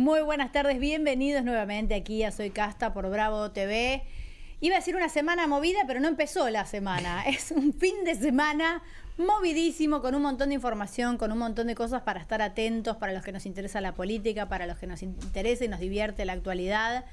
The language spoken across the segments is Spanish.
Muy buenas tardes, bienvenidos nuevamente aquí a Soy Casta por Bravo TV. Iba a decir una semana movida, pero no empezó la semana. Es un fin de semana movidísimo, con un montón de información, con un montón de cosas para estar atentos, para los que nos interesa la política, para los que nos interesa y nos divierte la actualidad.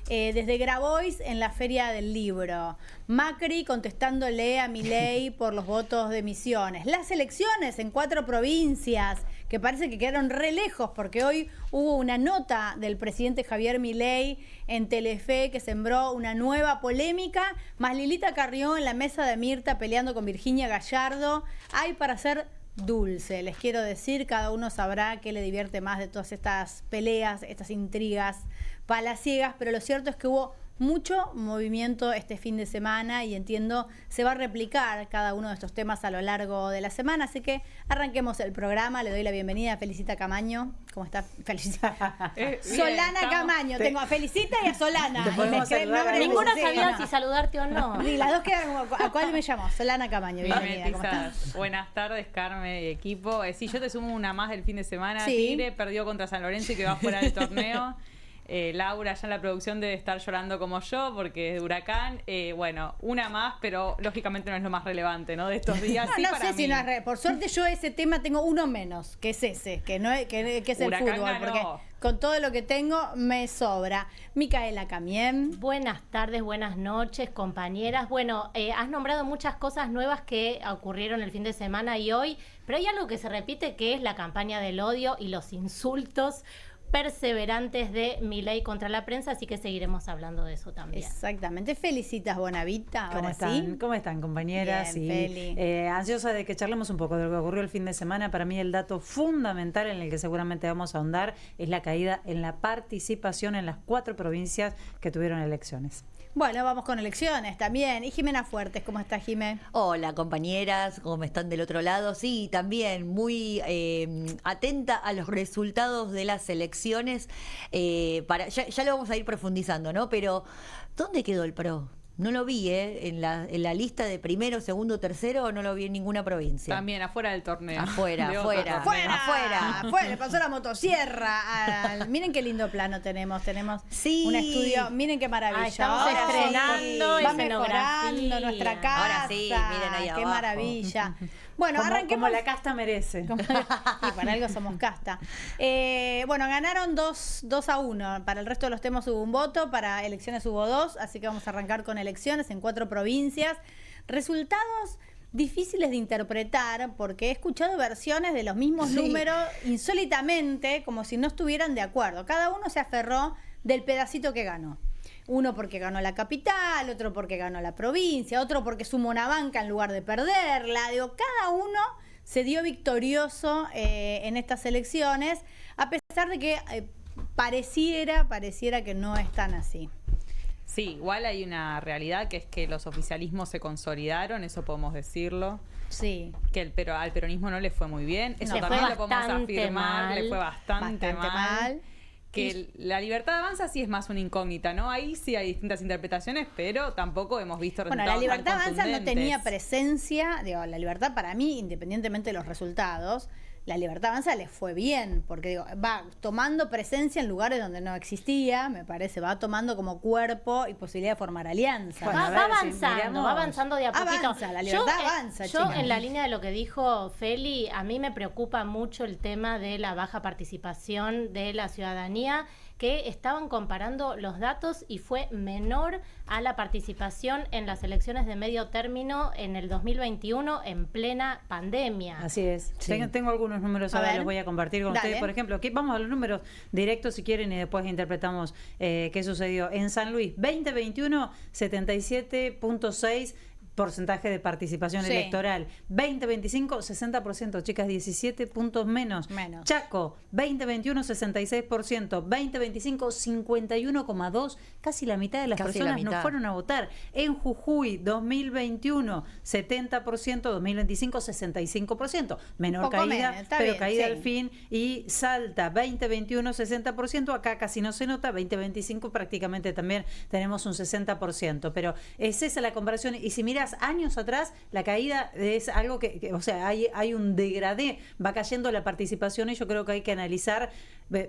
Desde Grabois en la Feria del Libro, Macri contestándole a Milei por los votos de Misiones, las elecciones en 4 provincias que parece que quedaron re lejos porque hoy hubo una nota del presidente Javier Milei en Telefe que sembró una nueva polémica, más Lilita Carrió en la mesa de Mirta peleando con Virginia Gallardo. Hay para hacer dulce, les quiero decir, cada uno sabrá qué le divierte más de todas estas peleas, estas intrigas palaciegas, pero lo cierto es que hubo mucho movimiento este fin de semana y entiendo se va a replicar cada uno de estos temas a lo largo de la semana, así que arranquemos el programa. Le doy la bienvenida a Felicita Camaño. ¿Cómo está? Felicita. Solana Camaño. Tengo a Felicita y a Solana. Ninguna sabía si saludarte o no. Y las dos quedan. ¿A cuál me llamo? Solana Camaño. Bienvenida. ¿Cómo estás? Buenas tardes, Carmen y equipo. Sí, yo te sumo una más del fin de semana. Sí. Tigre perdió contra San Lorenzo y que va fuera del torneo. Laura ya en la producción debe estar llorando como yo porque es de Huracán. Bueno, una más, pero lógicamente no es lo más relevante, ¿no? De estos días. No, sí, no para sé mí. si no es por suerte yo ese tema tengo uno menos, que es ese, que es el Huracán fútbol, ganó. porque con todo lo que tengo me sobra. Micaela Camien. Buenas tardes, buenas noches, compañeras. Bueno, has nombrado muchas cosas nuevas que ocurrieron el fin de semana y hoy, pero hay algo que se repite que es la campaña del odio y los insultos perseverantes de Milei contra la prensa, así que seguiremos hablando de eso también. Exactamente. Felicitas Bonavita. Ahora sí. ¿Cómo están, compañeras? Bien, Feli. Ansiosa de que charlemos un poco de lo que ocurrió el fin de semana. Para mí el dato fundamental en el que seguramente vamos a ahondar es la caída en la participación en las 4 provincias que tuvieron elecciones. Bueno, vamos con elecciones también. Y Jimena Fuertes, ¿cómo está, Jimé? Hola, compañeras, ¿cómo están del otro lado? Sí, también muy atenta a los resultados de las elecciones. Ya lo vamos a ir profundizando, ¿no? Pero, ¿dónde quedó el PRO? No lo vi, en la lista de primero, segundo, tercero, no lo vi en ninguna provincia. También afuera del torneo. Afuera. Afuera, pasó la motosierra. Miren qué lindo plano tenemos. Tenemos un estudio. Miren qué maravilla. Estamos Ahora estrenando sí, va escenografía. mejorando nuestra casa. Ahora sí, miren ahí qué abajo. maravilla. Bueno, arranquemos. Como la casta merece. Y para algo somos casta. Bueno, ganaron 2-1. Para el resto de los temas hubo un voto, para elecciones hubo 2, así que vamos a arrancar con elecciones en 4 provincias. Resultados difíciles de interpretar porque he escuchado versiones de los mismos números insólitamente, como si no estuvieran de acuerdo. Cada uno se aferró del pedacito que ganó. Uno porque ganó la capital, otro porque ganó la provincia, otro porque sumó una banca en lugar de perderla. Digo, cada uno se dio victorioso en estas elecciones, a pesar de que pareciera que no es tan así. Sí, igual hay una realidad que es que los oficialismos se consolidaron, eso podemos decirlo. Sí. Que al peronismo no le fue muy bien. Eso Le también fue lo podemos bastante afirmar. mal. Le fue bastante mal. mal. Que la libertad avanza sí es más una incógnita, ¿no? Ahí sí hay distintas interpretaciones, pero tampoco hemos visto Bueno, resultados la libertad tan avanza no contundentes. tenía presencia. Digo, la libertad para mí, independientemente de los resultados, la libertad avanza le fue bien, porque digo, va tomando presencia en lugares donde no existía, me parece, va tomando como cuerpo y posibilidad de formar alianzas. Bueno, Va a ver, si avanzando, miramos- va avanzando de a poquito. Avanza, la libertad avanza, Yo chicas. en la línea de lo que dijo Feli, a mí me preocupa mucho el tema de la baja participación de la ciudadanía, que estaban comparando los datos y fue menor a la participación en las elecciones de medio término en el 2021 en plena pandemia. Así es. Sí. Tengo algunos números, A ahora ver. los voy a compartir con Dale. ustedes. Por ejemplo, vamos a los números directos si quieren y después interpretamos qué sucedió. En San Luis, 2021, 77.6% porcentaje de participación Sí. electoral. 2025, 60%, chicas, 17 puntos menos. Chaco, 2021, 66%. 2025, 51,2%. Casi la mitad de las Casi la personas no mitad. fueron a votar. En Jujuy, 2021, 70%. 2025, 65%. Menor Poco caída, menos, está pero bien, caída sí. al fin. Y Salta, 2021, 60%. Acá casi no se nota. 2025 prácticamente también tenemos un 60%. Pero es esa la comparación. Y si mirás atrás, años atrás, la caída es algo o sea, hay un degradé, va cayendo la participación y yo creo que hay que analizar.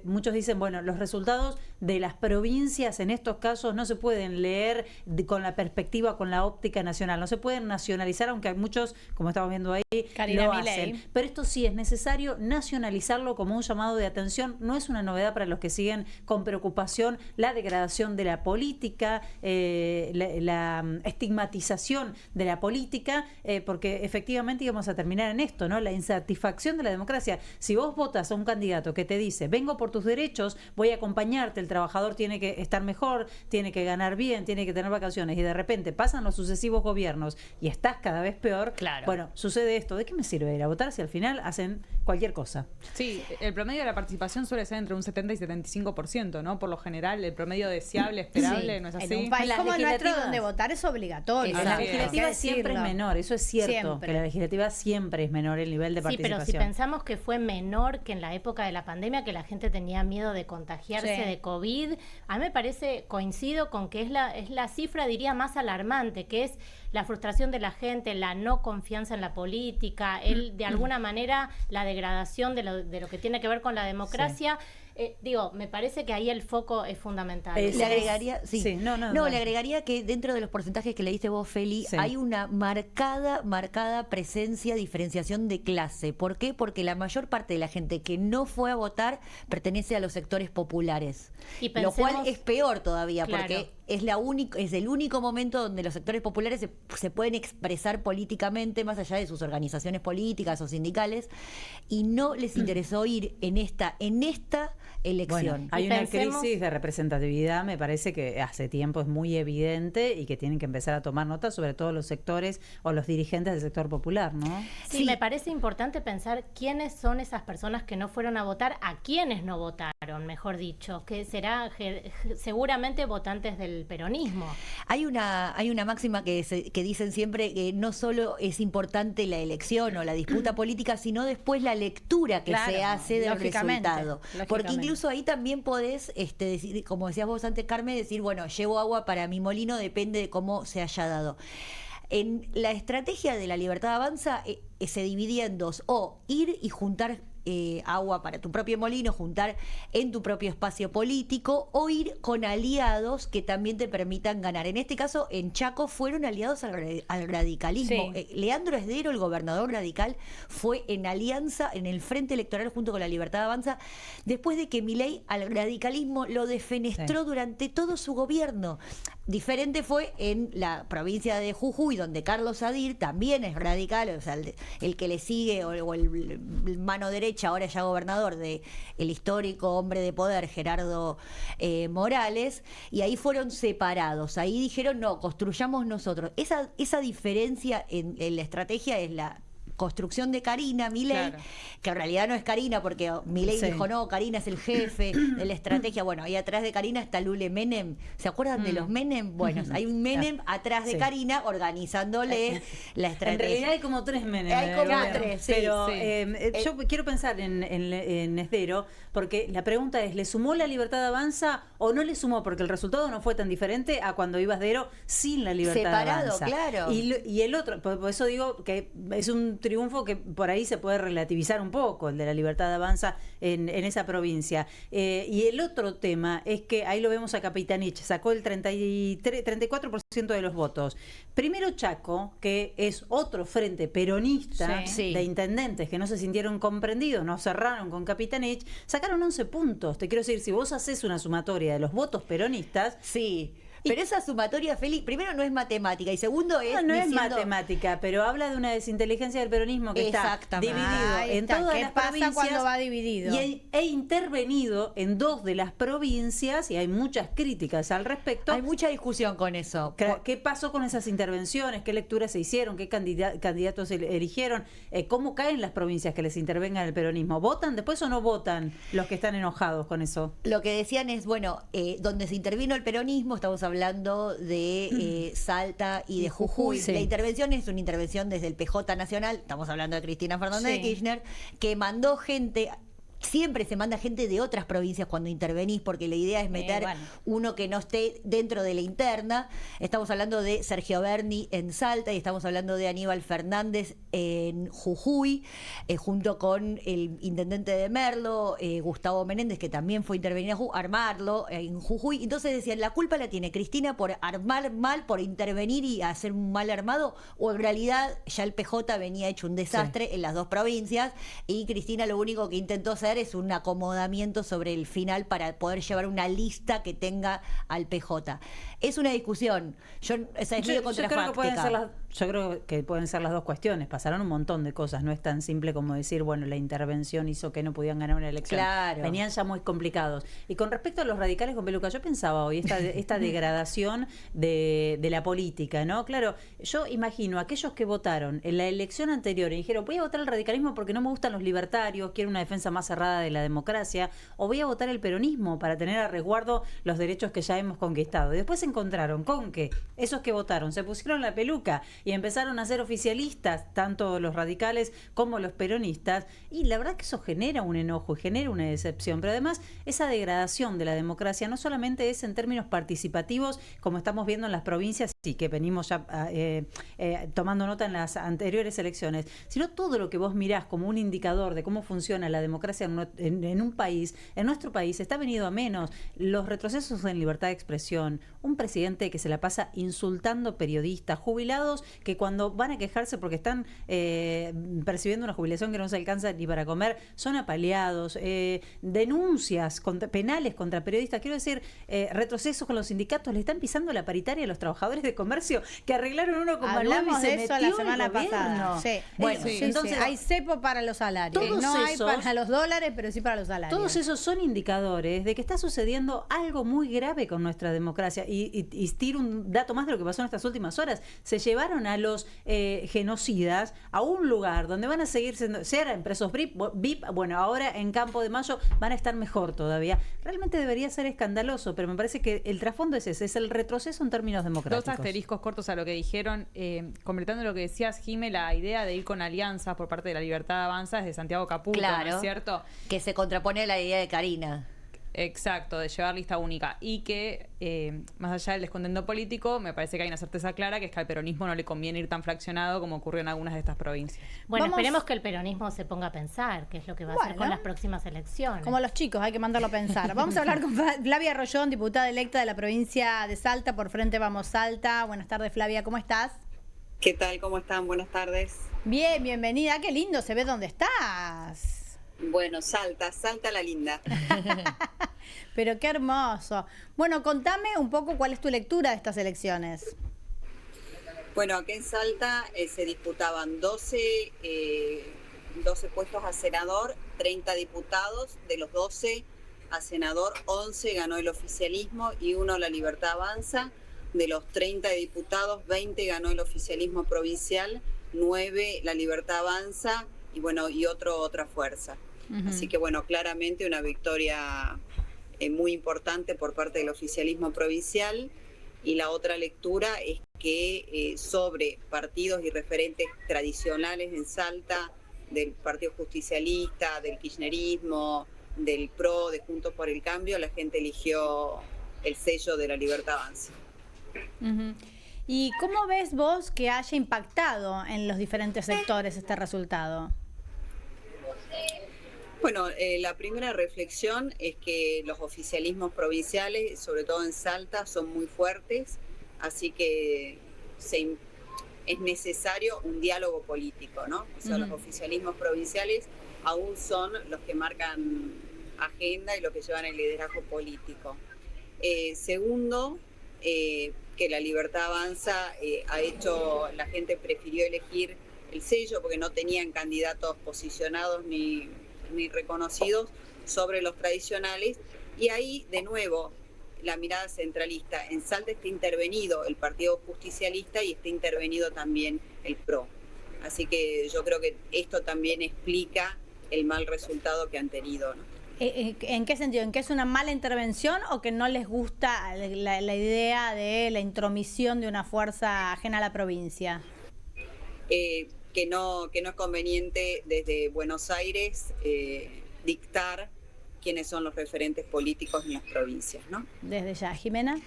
Muchos dicen, bueno, los resultados de las provincias en estos casos no se pueden leer con la perspectiva, con la óptica nacional, no se pueden nacionalizar, aunque hay muchos, como estamos viendo ahí, Karina lo Milei. hacen. Pero esto sí es necesario nacionalizarlo como un llamado de atención. No es una novedad para los que siguen con preocupación la degradación de la política, la estigmatización de la política, porque efectivamente íbamos a terminar en esto, ¿no? La insatisfacción de la democracia. Si vos votas a un candidato que te dice, vengo por tus derechos, voy a acompañarte, el trabajador tiene que estar mejor, tiene que ganar bien, tiene que tener vacaciones, y de repente pasan los sucesivos gobiernos y estás cada vez peor, Claro. bueno, sucede esto. ¿De qué me sirve ir a votar si al final hacen cualquier cosa? Sí, el promedio de la participación suele ser entre un 70 y 75%, ¿no? Por lo general, el promedio deseable, esperable, ¿no es así? En un país Las como el nuestro, legislativas. donde votar es obligatorio. En la Así es. legislativa Hay que siempre es decirlo. menor, eso es cierto, Siempre. que la legislativa siempre es menor el nivel de Sí, pero si participación. pensamos que fue menor que en la época de la pandemia, que la gente tenía miedo de contagiarse Sí. de COVID, a mí me parece, coincido con que es la cifra, diría, más alarmante, que es la frustración de la gente, la no confianza en la política, de alguna manera la degradación de lo que tiene que ver con la democracia. Me parece que ahí el foco es fundamental. Le agregaría, Sí, no, le agregaría que dentro de los porcentajes que le diste vos, Feli, Sí. hay una marcada presencia, diferenciación de clase. ¿Por qué? Porque la mayor parte de la gente que no fue a votar pertenece a los sectores populares. Y Lo cual pensemos- es peor todavía, Claro. porque es el único momento donde los sectores populares se pueden expresar políticamente, más allá de sus organizaciones políticas o sindicales, y no les interesó ir en esta elección. Bueno, hay Y una pensemos- crisis de representatividad, me parece que hace tiempo es muy evidente y que tienen que empezar a tomar nota, sobre todo los sectores o los dirigentes del sector popular, ¿no? Sí, Sí. me parece importante pensar quiénes son esas personas que no fueron a votar, a quiénes no votaron, mejor dicho, que será seguramente votantes del peronismo. Hay una máxima que dicen siempre que no solo es importante la elección o la disputa política, sino después la lectura que Claro, se hace del lógicamente, resultado. Porque lógicamente. incluso ahí también podés decir, como decías vos antes, Carmen, decir, bueno, llevo agua para mi molino, depende de cómo se haya dado. En la estrategia de la Libertad Avanza se dividía en dos: o ir y juntar agua para tu propio molino, juntar en tu propio espacio político, o ir con aliados que también te permitan ganar. En este caso, en Chaco fueron aliados al radicalismo. Sí. Leandro Esdero, el gobernador radical, fue en alianza en el Frente Electoral junto con la Libertad Avanza, después de que Milei al radicalismo lo defenestró durante todo su gobierno. Diferente fue en la provincia de Jujuy, donde Carlos Sadir también es radical, o sea, el que le sigue, o el mano derecha, ahora ya gobernador, de el histórico hombre de poder, Gerardo Morales, y ahí fueron separados. Ahí dijeron, no, construyamos nosotros. Esa diferencia en la estrategia es la construcción de Karina Milei, Claro. que en realidad no es Karina, porque Milei Sí. dijo, no, Karina es el jefe de la estrategia. Bueno, ahí atrás de Karina está Lule Menem. ¿Se acuerdan de los Menem? Bueno, hay un Menem atrás de Sí. Karina organizándole la En estrategia. realidad hay como tres Menem. Hay como Bueno, tres, sí, pero sí. yo quiero pensar en Esdero, porque la pregunta es, ¿le sumó la Libertad Avanza o no le sumó? Porque el resultado no fue tan diferente a cuando iba Esdero sin la Libertad Separado, Avanza. claro. Y el otro, por eso digo que es un triunfo que por ahí se puede relativizar un poco, el de la Libertad Avanza en esa provincia. Y el otro tema es que ahí lo vemos a Capitanich, sacó el 34% de los votos. Primero Chaco, que es otro frente peronista Sí. de intendentes que no se sintieron comprendidos, no cerraron con Capitanich, sacaron 11 puntos. Te quiero decir, si vos haces una sumatoria de los votos peronistas, Sí. Pero esa sumatoria, Feli, primero no es matemática y segundo es no es diciendo- matemática, pero habla de una desinteligencia del peronismo que está Exactamente. dividido Ahí en está. todas ¿Qué las pasa provincias cuando va dividido? e intervenido en 2 de las provincias, y hay muchas críticas al respecto. Hay mucha discusión con eso. ¿Qué pasó con esas intervenciones? ¿Qué lecturas se hicieron? ¿Qué candidatos eligieron? ¿Cómo caen las provincias que les intervengan el peronismo? ¿Votan después o no votan los que están enojados con eso? Lo que decían es, bueno, donde se intervino el peronismo, estamos hablando de Salta y de Jujuy. Sí. La intervención es una intervención desde el PJ Nacional, estamos hablando de Cristina Fernández de Sí. Kirchner, que mandó gente Siempre se manda gente de otras provincias cuando intervenís, porque la idea es meter uno que no esté dentro de la interna. Estamos hablando de Sergio Berni en Salta y estamos hablando de Aníbal Fernández en Jujuy, junto con el intendente de Merlo, Gustavo Menéndez, que también fue a intervenir armarlo en Jujuy. Entonces decían, ¿la culpa la tiene Cristina por armar mal, por intervenir y hacer un mal armado? ¿O en realidad ya el PJ venía hecho un desastre en las dos provincias y Cristina lo único que intentó hacer es un acomodamiento sobre el final para poder llevar una lista que tenga al PJ? Es una discusión. Es medio contrafáctica. Yo creo que pueden ser las dos cuestiones. Pasaron un montón de cosas. No es tan simple como decir, bueno, la intervención hizo que no pudieran ganar una elección. Claro. Venían ya muy complicados. Y con respecto a los radicales con peluca, yo pensaba hoy esta degradación de la política, ¿no? Claro, yo imagino a aquellos que votaron en la elección anterior y dijeron, voy a votar al radicalismo porque no me gustan los libertarios, quiero una defensa más cerrada de la democracia, o voy a votar el peronismo para tener a resguardo los derechos que ya hemos conquistado. Y después se encontraron con que esos que votaron se pusieron la peluca y empezaron a ser oficialistas, tanto los radicales como los peronistas, y la verdad que eso genera un enojo y genera una decepción, pero además esa degradación de la democracia no solamente es en términos participativos, como estamos viendo en las provincias y que venimos ya tomando nota en las anteriores elecciones, sino todo lo que vos mirás como un indicador de cómo funciona la democracia en un país, en nuestro país, está venido a menos. Los retrocesos en libertad de expresión, un presidente que se la pasa insultando periodistas, jubilados que cuando van a quejarse porque están percibiendo una jubilación que no se alcanza ni para comer, son apaleados, denuncias penales contra periodistas, quiero decir, retrocesos con los sindicatos, le están pisando la paritaria a los trabajadores de comercio que arreglaron 1,9 Hablamos y se de eso metió la semana pasada. Sí. Bueno, Entonces hay cepo para los salarios. No hay para los dólares, pero sí para los salarios. Todos esos son indicadores de que está sucediendo algo muy grave con nuestra democracia. Y tiro un dato más de lo que pasó en estas últimas horas. Se llevaron a los genocidas a un lugar donde van a seguir siendo, si eran presos VIP, bueno, ahora en Campo de Mayo van a estar mejor todavía. Realmente debería ser escandaloso, pero me parece que el trasfondo es ese, es el retroceso en términos democráticos. Dos asteriscos cortos a lo que dijeron, completando lo que decías, Jime, la idea de ir con alianzas por parte de la Libertad Avanza es de Santiago Caputo, claro, ¿no es cierto? Que se contrapone a la idea de Karina. Exacto, de llevar lista única. Y que, más allá del descontento político, me parece que hay una certeza clara, que es que al peronismo no le conviene ir tan fraccionado como ocurrió en algunas de estas provincias. Bueno, esperemos que el peronismo se ponga a pensar qué es lo que va a hacer con las próximas elecciones. Como los chicos, hay que mandarlo a pensar. Vamos a hablar con Flavia Rollón, diputada electa de la provincia de Salta por Frente Vamos Salta. Buenas tardes, Flavia, ¿cómo estás? ¿Qué tal? ¿Cómo están? Buenas tardes. Bien, bienvenida. Qué lindo se ve dónde estás. Bueno, Salta la linda. Pero qué hermoso. Bueno, contame un poco cuál es tu lectura de estas elecciones. Bueno, aquí en Salta se disputaban 12 puestos a senador, 30 diputados. De los 12 a senador, 11 ganó el oficialismo y 1 la Libertad Avanza. De los 30 diputados, 20 ganó el oficialismo provincial, 9 la Libertad Avanza y bueno, y otra fuerza. Así que bueno, claramente una victoria muy importante por parte del oficialismo provincial. Y la otra lectura es que sobre partidos y referentes tradicionales en Salta, del Partido Justicialista, del Kirchnerismo, del PRO, de Juntos por el Cambio, la gente eligió el sello de la Libertad Avanza. ¿Y cómo ves vos que haya impactado en los diferentes sectores este resultado? Bueno, la primera reflexión es que los oficialismos provinciales, sobre todo en Salta, son muy fuertes, así que es necesario un diálogo político, ¿no? O sea, los oficialismos provinciales aún son los que marcan agenda y los que llevan el liderazgo político. Segundo, que la Libertad Avanza la gente prefirió elegir el sello porque no tenían candidatos posicionados ni reconocidos sobre los tradicionales, y ahí de nuevo la mirada centralista. En Salta está intervenido el Partido Justicialista y está intervenido también el PRO. Así que yo creo que esto también explica el mal resultado que han tenido, ¿no? ¿En qué sentido? ¿En que es una mala intervención o que no les gusta la idea de la intromisión de una fuerza ajena a la provincia? Que no es conveniente desde Buenos Aires dictar quiénes son los referentes políticos en las provincias, ¿no? Desde ya, Jimena.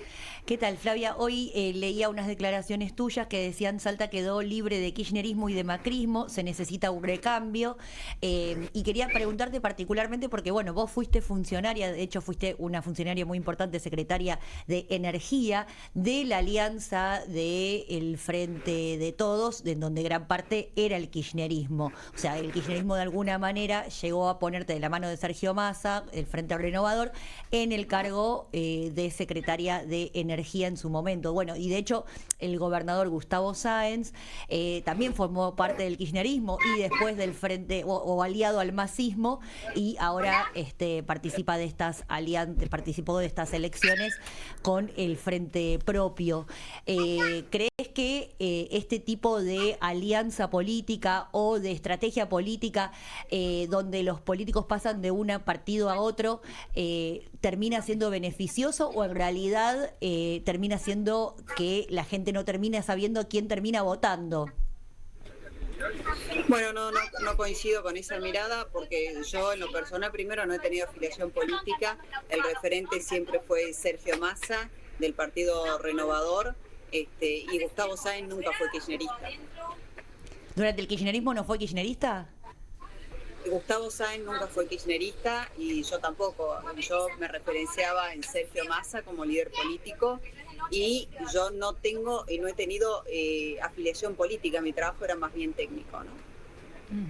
¿Qué tal, Flavia? Hoy leía unas declaraciones tuyas que decían Salta quedó libre de kirchnerismo y de macrismo, se necesita un recambio, y quería preguntarte particularmente porque, bueno, vos fuiste funcionaria, de hecho fuiste una funcionaria muy importante, secretaria de Energía, de la alianza del Frente de Todos, en donde gran parte era el kirchnerismo. O sea, el kirchnerismo de alguna manera llegó a ponerte de la mano de Sergio Massa, el Frente Renovador, en el cargo de secretaria de Energía en su momento. Bueno, y de hecho el gobernador Gustavo Sáenz también formó parte del kirchnerismo y después del Frente, o aliado al masismo, y ahora participó de estas elecciones con el Frente Propio. ¿Crees que este tipo de alianza política o de estrategia política donde los políticos pasan de un partido a otro termina siendo beneficioso, o en realidad termina siendo que la gente no termina sabiendo quién termina votando? Bueno, no coincido con esa mirada, porque yo en lo personal primero no he tenido afiliación política. El referente siempre fue Sergio Massa del Partido Renovador, y Gustavo Sáenz nunca fue kirchnerista. ¿Durante el kirchnerismo no fue kirchnerista? Gustavo Sáenz nunca fue kirchnerista y yo tampoco. Yo me referenciaba en Sergio Massa como líder político, y yo no tengo y no he tenido afiliación política. Mi trabajo era más bien técnico, ¿no?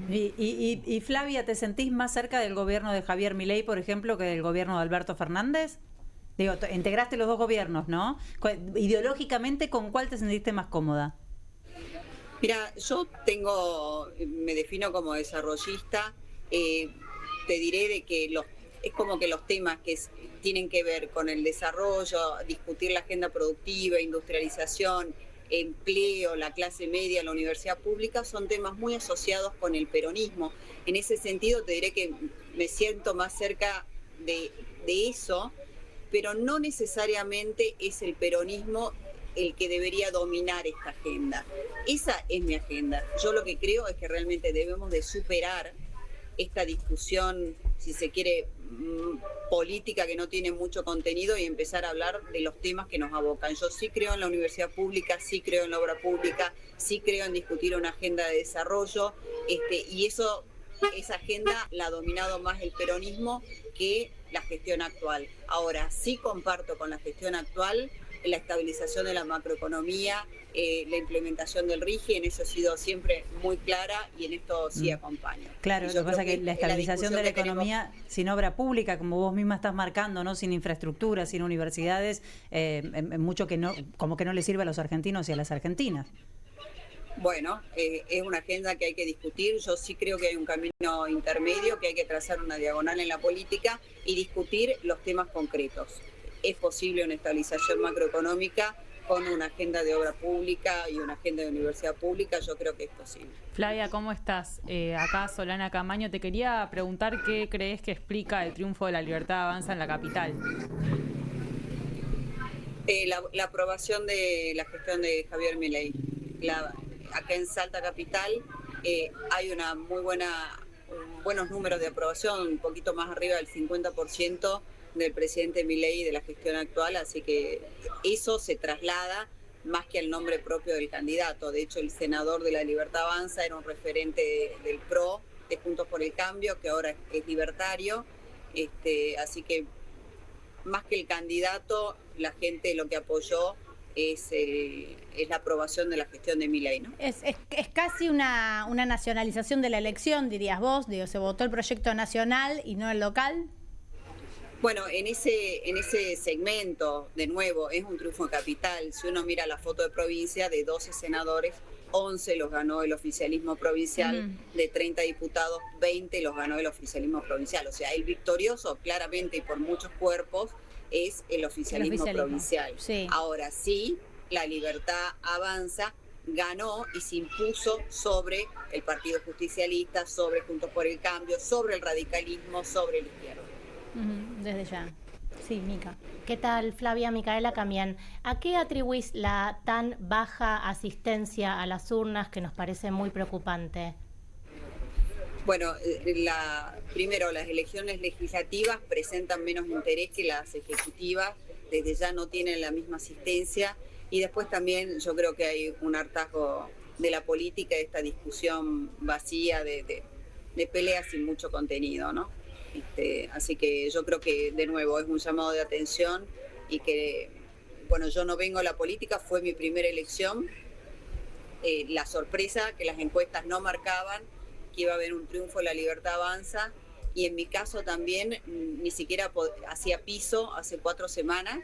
Y Flavia, ¿te sentís más cerca del gobierno de Javier Milei, por ejemplo, que del gobierno de Alberto Fernández? Digo, integraste los dos gobiernos, ¿no? Ideológicamente, ¿con cuál te sentiste más cómoda? Mira, yo me defino como desarrollista. Te diré de que es como que los temas que tienen que ver con el desarrollo, discutir la agenda productiva, industrialización, empleo, la clase media, la universidad pública, son temas muy asociados con el peronismo. En ese sentido te diré que me siento más cerca de eso, pero no necesariamente es el peronismo el que debería dominar esta agenda. Esa es mi agenda. Yo lo que creo es que realmente debemos de superar esta discusión, si se quiere, política, que no tiene mucho contenido, y empezar a hablar de los temas que nos abocan. Yo sí creo en la universidad pública, sí creo en la obra pública, sí creo en discutir una agenda de desarrollo, y esa agenda la ha dominado más el peronismo que la gestión actual. Ahora, sí comparto con la gestión actual la estabilización de la macroeconomía, la implementación del RIGI, en eso he sido siempre muy clara y en esto sí acompaño. Claro, lo que pasa es que la estabilización de la economía sin obra pública, como vos misma estás marcando, ¿no? Sin infraestructura, sin universidades, mucho que no, como que no le sirve a los argentinos y a las argentinas. Bueno, es una agenda que hay que discutir. Yo sí creo que hay un camino intermedio, que hay que trazar una diagonal en la política y discutir los temas concretos. Es posible una estabilización macroeconómica con una agenda de obra pública y una agenda de universidad pública. Yo creo que es posible. Flavia, ¿cómo estás? Acá Solana Camaño. Te quería preguntar qué crees que explica el triunfo de La Libertad Avanza en la capital. La aprobación de la gestión de Javier Milei. Acá en Salta Capital hay una buenos números de aprobación, un poquito más arriba del 50% del presidente Milei y de la gestión actual, así que eso se traslada más que al nombre propio del candidato. De hecho, el senador de La Libertad Avanza era un referente del PRO, de Juntos por el Cambio, que ahora es libertario, así que más que el candidato, la gente lo que apoyó es la aprobación de la gestión de Milei, ¿no? Es casi una nacionalización de la elección, dirías vos. Digo, se votó el proyecto nacional y no el local. Bueno, en ese segmento, de nuevo, es un triunfo capital. Si uno mira la foto de provincia, de 12 senadores, 11 los ganó el oficialismo provincial, de 30 diputados, 20 los ganó el oficialismo provincial. O sea, el victorioso, claramente y por muchos cuerpos, es el oficialismo provincial. Sí. Ahora sí, La Libertad Avanza ganó y se impuso sobre el Partido Justicialista, sobre Juntos por el Cambio, sobre el radicalismo, sobre la izquierda. Desde ya. Sí, Mica. ¿Qué tal, Flavia? Micaela Camián. ¿A qué atribuís la tan baja asistencia a las urnas que nos parece muy preocupante? Bueno, primero las elecciones legislativas presentan menos interés que las ejecutivas, desde ya no tienen la misma asistencia, y después también yo creo que hay un hartazgo de la política, de esta discusión vacía de peleas sin mucho contenido, ¿no? Así que yo creo que de nuevo es un llamado de atención y que, bueno, yo no vengo a la política, fue mi primera elección, la sorpresa que las encuestas no marcaban que iba a haber un triunfo de La Libertad Avanza, y en mi caso también ni siquiera hacía piso hace 4 semanas,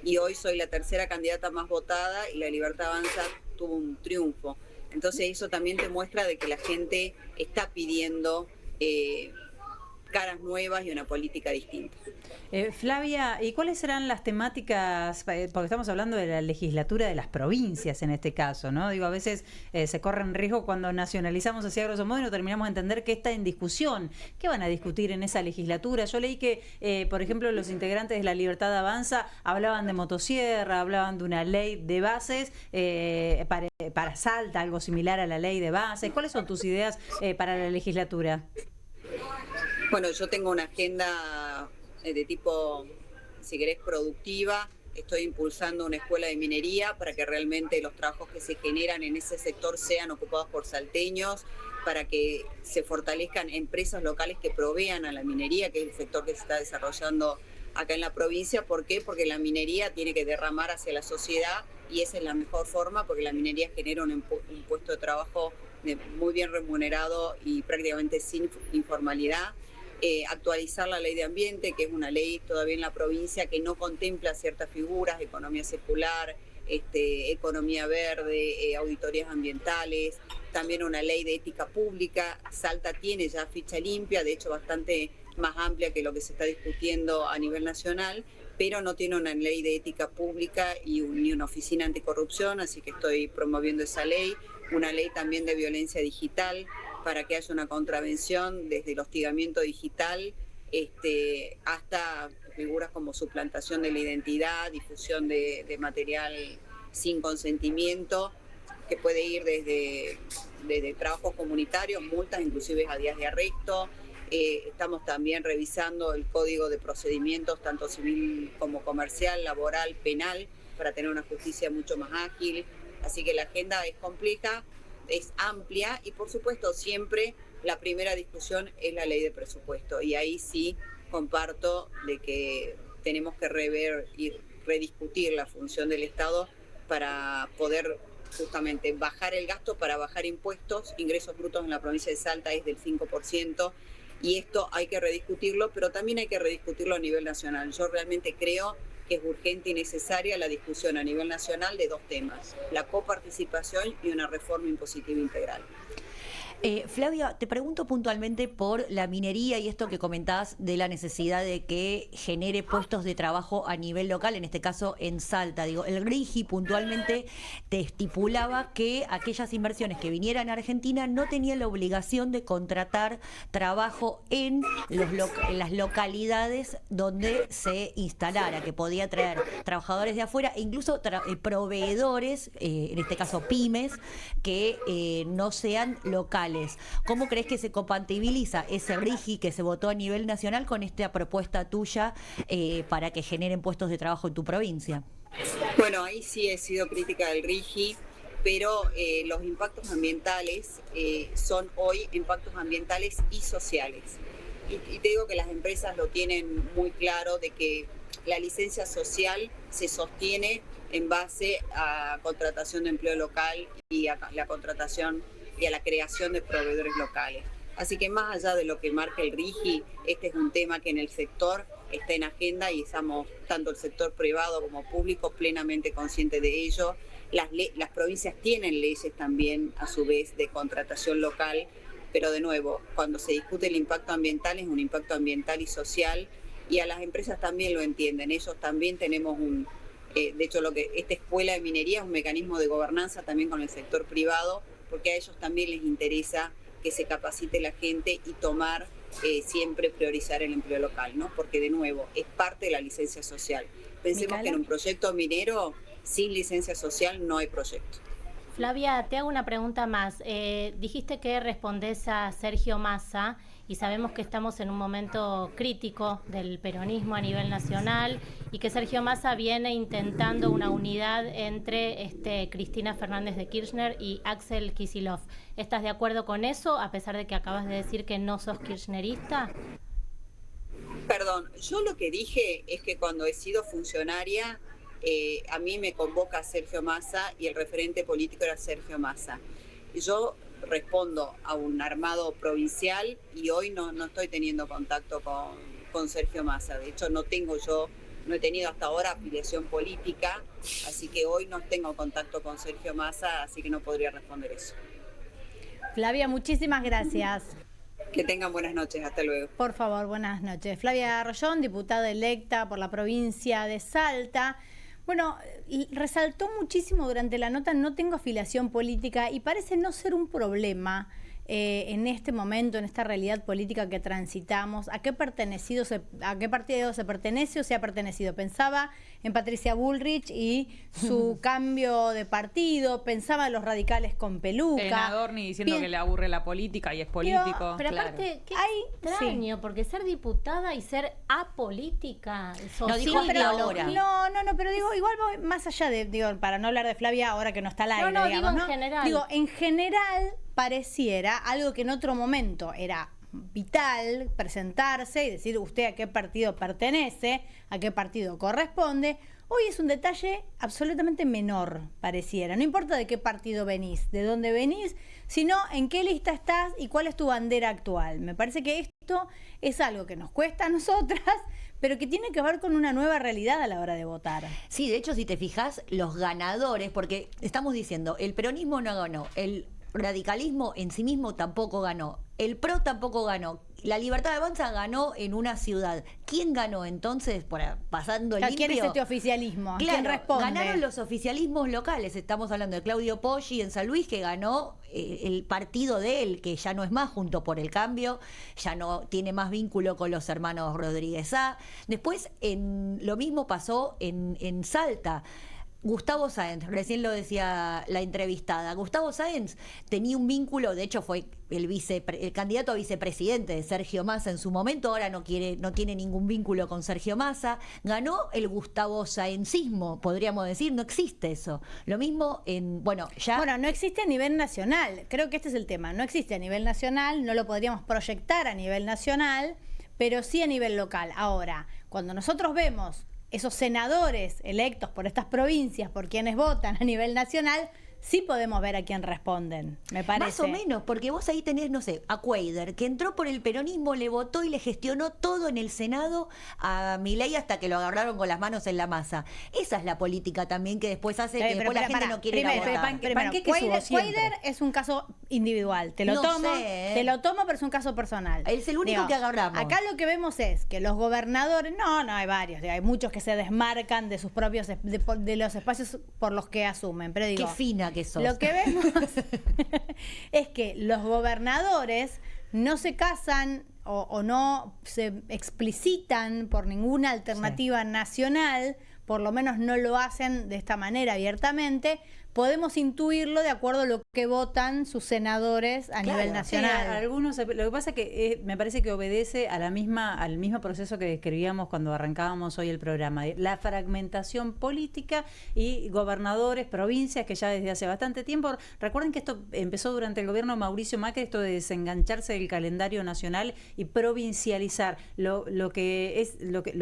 y hoy soy la tercera candidata más votada y La Libertad Avanza tuvo un triunfo. Entonces eso también te muestra de que la gente está pidiendo caras nuevas y una política distinta. Flavia, ¿y cuáles serán las temáticas? Porque estamos hablando de la legislatura de las provincias en este caso, ¿no? Digo, a veces se corren riesgo cuando nacionalizamos así a grosso modo y no terminamos de entender qué está en discusión. ¿Qué van a discutir en esa legislatura? Yo leí que, por ejemplo, los integrantes de La Libertad Avanza hablaban de motosierra, hablaban de una ley de bases para Salta, algo similar a la ley de bases. ¿Cuáles son tus ideas para la legislatura? Bueno, yo tengo una agenda de tipo, si querés, productiva. Estoy impulsando una escuela de minería para que realmente los trabajos que se generan en ese sector sean ocupados por salteños, para que se fortalezcan empresas locales que provean a la minería, que es el sector que se está desarrollando acá en la provincia. ¿Por qué? Porque la minería tiene que derramar hacia la sociedad, y esa es la mejor forma, porque la minería genera un puesto de trabajo muy bien remunerado y prácticamente sin informalidad. Actualizar la ley de ambiente, que es una ley todavía en la provincia que no contempla ciertas figuras, economía circular, economía verde, auditorías ambientales, también una ley de ética pública. Salta tiene ya ficha limpia, de hecho bastante más amplia que lo que se está discutiendo a nivel nacional, pero no tiene una ley de ética pública ni una oficina anticorrupción, así que estoy promoviendo esa ley. Una ley también de violencia digital, para que haya una contravención desde el hostigamiento digital hasta figuras como suplantación de la identidad, difusión de material sin consentimiento, que puede ir desde trabajos comunitarios, multas, inclusive a días de arresto. Estamos también revisando el código de procedimientos, tanto civil como comercial, laboral, penal, para tener una justicia mucho más ágil. Así que la agenda es compleja, es amplia, y por supuesto siempre la primera discusión es la ley de presupuesto, y ahí sí comparto de que tenemos que rever y rediscutir la función del Estado para poder justamente bajar el gasto, para bajar impuestos. Ingresos brutos en la provincia de Salta es del 5%, y esto hay que rediscutirlo, pero también hay que rediscutirlo a nivel nacional. Yo realmente creo que es urgente y necesaria la discusión a nivel nacional de 2 temas: la coparticipación y una reforma impositiva integral. Flavia, te pregunto puntualmente por la minería y esto que comentás de la necesidad de que genere puestos de trabajo a nivel local, en este caso en Salta. Digo, el RIGI puntualmente te estipulaba que aquellas inversiones que vinieran a Argentina no tenían la obligación de contratar trabajo en las localidades donde se instalara, que podía traer trabajadores de afuera e incluso proveedores, en este caso pymes, que no sean locales. ¿Cómo crees que se compatibiliza ese RIGI que se votó a nivel nacional con esta propuesta tuya para que generen puestos de trabajo en tu provincia? Bueno, ahí sí he sido crítica del RIGI, pero los impactos ambientales son hoy impactos ambientales y sociales. Y te digo que las empresas lo tienen muy claro, de que la licencia social se sostiene en base a contratación de empleo local y a la contratación y a la creación de proveedores locales. Así que más allá de lo que marca el RIGI, este es un tema que en el sector está en agenda, y estamos, tanto el sector privado como público, plenamente conscientes de ello. Las provincias tienen leyes también, a su vez, de contratación local, pero de nuevo, cuando se discute el impacto ambiental, es un impacto ambiental y social, y a las empresas también lo entienden. Ellos también tenemos de hecho, esta escuela de minería es un mecanismo de gobernanza también con el sector privado, porque a ellos también les interesa que se capacite la gente y siempre priorizar el empleo local, ¿no? Porque de nuevo, es parte de la licencia social. Pensemos que en un proyecto minero, sin licencia social no hay proyecto. Flavia, te hago una pregunta más. Dijiste que respondés a Sergio Massa y sabemos que estamos en un momento crítico del peronismo a nivel nacional y que Sergio Massa viene intentando una unidad entre Cristina Fernández de Kirchner y Axel Kicillof. ¿Estás de acuerdo con eso, a pesar de que acabas de decir que no sos kirchnerista? Perdón, yo lo que dije es que cuando he sido funcionaria, a mí me convoca Sergio Massa y el referente político era Sergio Massa. Yo respondo a un armado provincial y hoy no estoy teniendo contacto con Sergio Massa. De hecho, no he tenido hasta ahora afiliación política, así que hoy no tengo contacto con Sergio Massa, así que no podría responder eso. Flavia, muchísimas gracias. Que tengan buenas noches, hasta luego. Por favor, buenas noches. Flavia Rollón, diputada electa por la provincia de Salta. Bueno, resaltó muchísimo durante la nota, no tengo afiliación política y parece no ser un problema en este momento, en esta realidad política que transitamos. ¿A qué partido se pertenece o se ha pertenecido? Pensaba en Patricia Bullrich y su cambio de partido, pensaba en los radicales con peluca. En Adorni diciendo que le aburre la política y es político. Pero claro. aparte, qué extraño, porque ser diputada y ser apolítica, No dijo ahora. No, pero digo, igual voy más allá de, para no hablar de Flavia ahora que no está al aire, No, digamos, digo en general. Digo, en general pareciera algo que en otro momento era vital presentarse y decir usted a qué partido pertenece, a qué partido corresponde. Hoy es un detalle absolutamente menor, pareciera. No importa de qué partido venís, de dónde venís, sino en qué lista estás y cuál es tu bandera actual. Me parece que esto es algo que nos cuesta a nosotras, pero que tiene que ver con una nueva realidad a la hora de votar. Sí, de hecho, si te fijas, los ganadores, porque estamos diciendo, el peronismo no ganó, el radicalismo en sí mismo tampoco ganó, el PRO tampoco ganó, la Libertad Avanza ganó en una ciudad. ¿Quién ganó entonces, pasando limpio? ¿Quién es este oficialismo? Claro, ¿Quién responde? Ganaron los oficialismos locales. Estamos hablando de Claudio Poggi en San Luis, que ganó el partido de él, que ya no es más Junto por el Cambio, ya no tiene más vínculo con los hermanos Rodríguez A. Después, lo mismo pasó en Salta. Gustavo Sáenz, recién lo decía la entrevistada, Gustavo Sáenz tenía un vínculo, de hecho fue el candidato a vicepresidente de Sergio Massa en su momento, ahora no tiene ningún vínculo con Sergio Massa, ganó el Gustavo Sáenzismo, podríamos decir, no existe eso. Lo mismo Bueno, no existe a nivel nacional, creo que este es el tema, no existe a nivel nacional, no lo podríamos proyectar a nivel nacional, pero sí a nivel local. Ahora, cuando nosotros vemos esos senadores electos por estas provincias, por quienes votan a nivel nacional, sí podemos ver a quién responden, me parece. Más o menos, porque vos ahí tenés, no sé, a Cuader, que entró por el peronismo, le votó y le gestionó todo en el Senado a Milei hasta que lo agarraron con las manos en la masa. Esa es la política también que después hace que después la gente no quiere ir a votar. Cuader es un caso individual, te lo tomo, pero es un caso personal. Es el único que agarramos. Acá lo que vemos es que los gobernadores, no hay varios, hay muchos que se desmarcan de sus propios, de los espacios por los que asumen, pero digo, qué fina que sos. Lo que vemos es que los gobernadores no se casan o no se explicitan por ninguna alternativa nacional, por lo menos no lo hacen de esta manera abiertamente. Podemos intuirlo de acuerdo a lo que votan sus senadores a nivel nacional. Algunos, lo que pasa es que me parece que obedece a al mismo proceso que describíamos cuando arrancábamos hoy el programa, la fragmentación política y gobernadores, provincias, que ya desde hace bastante tiempo, recuerden que esto empezó durante el gobierno de Mauricio Macri, esto de desengancharse del calendario nacional y provincializar. Lo que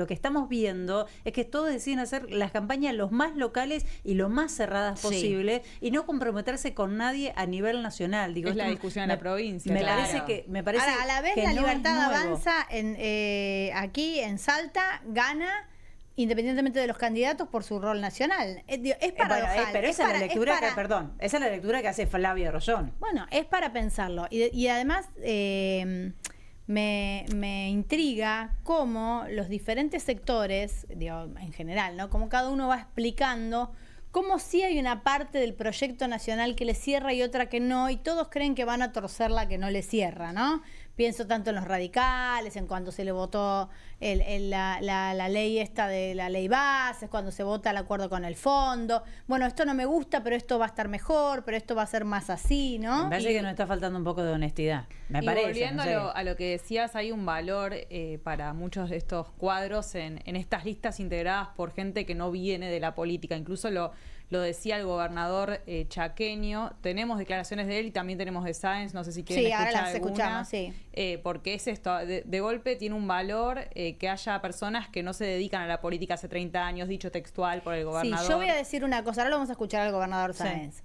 estamos viendo es que todos deciden hacer las campañas los más locales y lo más cerradas posible. Y no comprometerse con nadie a nivel nacional. Digo, es la discusión en la provincia. Me parece Ahora, a la vez que la no Libertad Avanza aquí en Salta gana independientemente de los candidatos por su rol nacional. Es paradojal. Pero esa es la lectura esa es la lectura que hace Flavia Rollón. Bueno, es para pensarlo. Y además me intriga cómo los diferentes sectores, digo, en general, ¿no? Como cada uno va explicando cómo sí hay una parte del proyecto nacional que le cierra y otra que no, y todos creen que van a torcer la que no le cierra, ¿no? pienso tanto en los radicales, en cuando se le votó la ley esta de la ley bases, cuando se vota el acuerdo con el fondo. Bueno, esto no me gusta, pero esto va a estar mejor, pero esto va a ser más así, ¿no? Me parece que nos está faltando un poco de honestidad. Me parece. Volviendo no sé. a lo que decías, hay un valor para muchos de estos cuadros en estas listas integradas por gente que no viene de la política. Incluso lo decía el gobernador chaqueño. Tenemos declaraciones de él y también tenemos de Sáenz. No sé si quieren escuchar ahora las alguna, escuchamos, sí. Porque es esto, de golpe tiene un valor que haya personas que no se dedican a la política hace 30 años, dicho textual por el gobernador. Sí, yo voy a decir una cosa, ahora lo vamos a escuchar al gobernador Sáenz. Sí.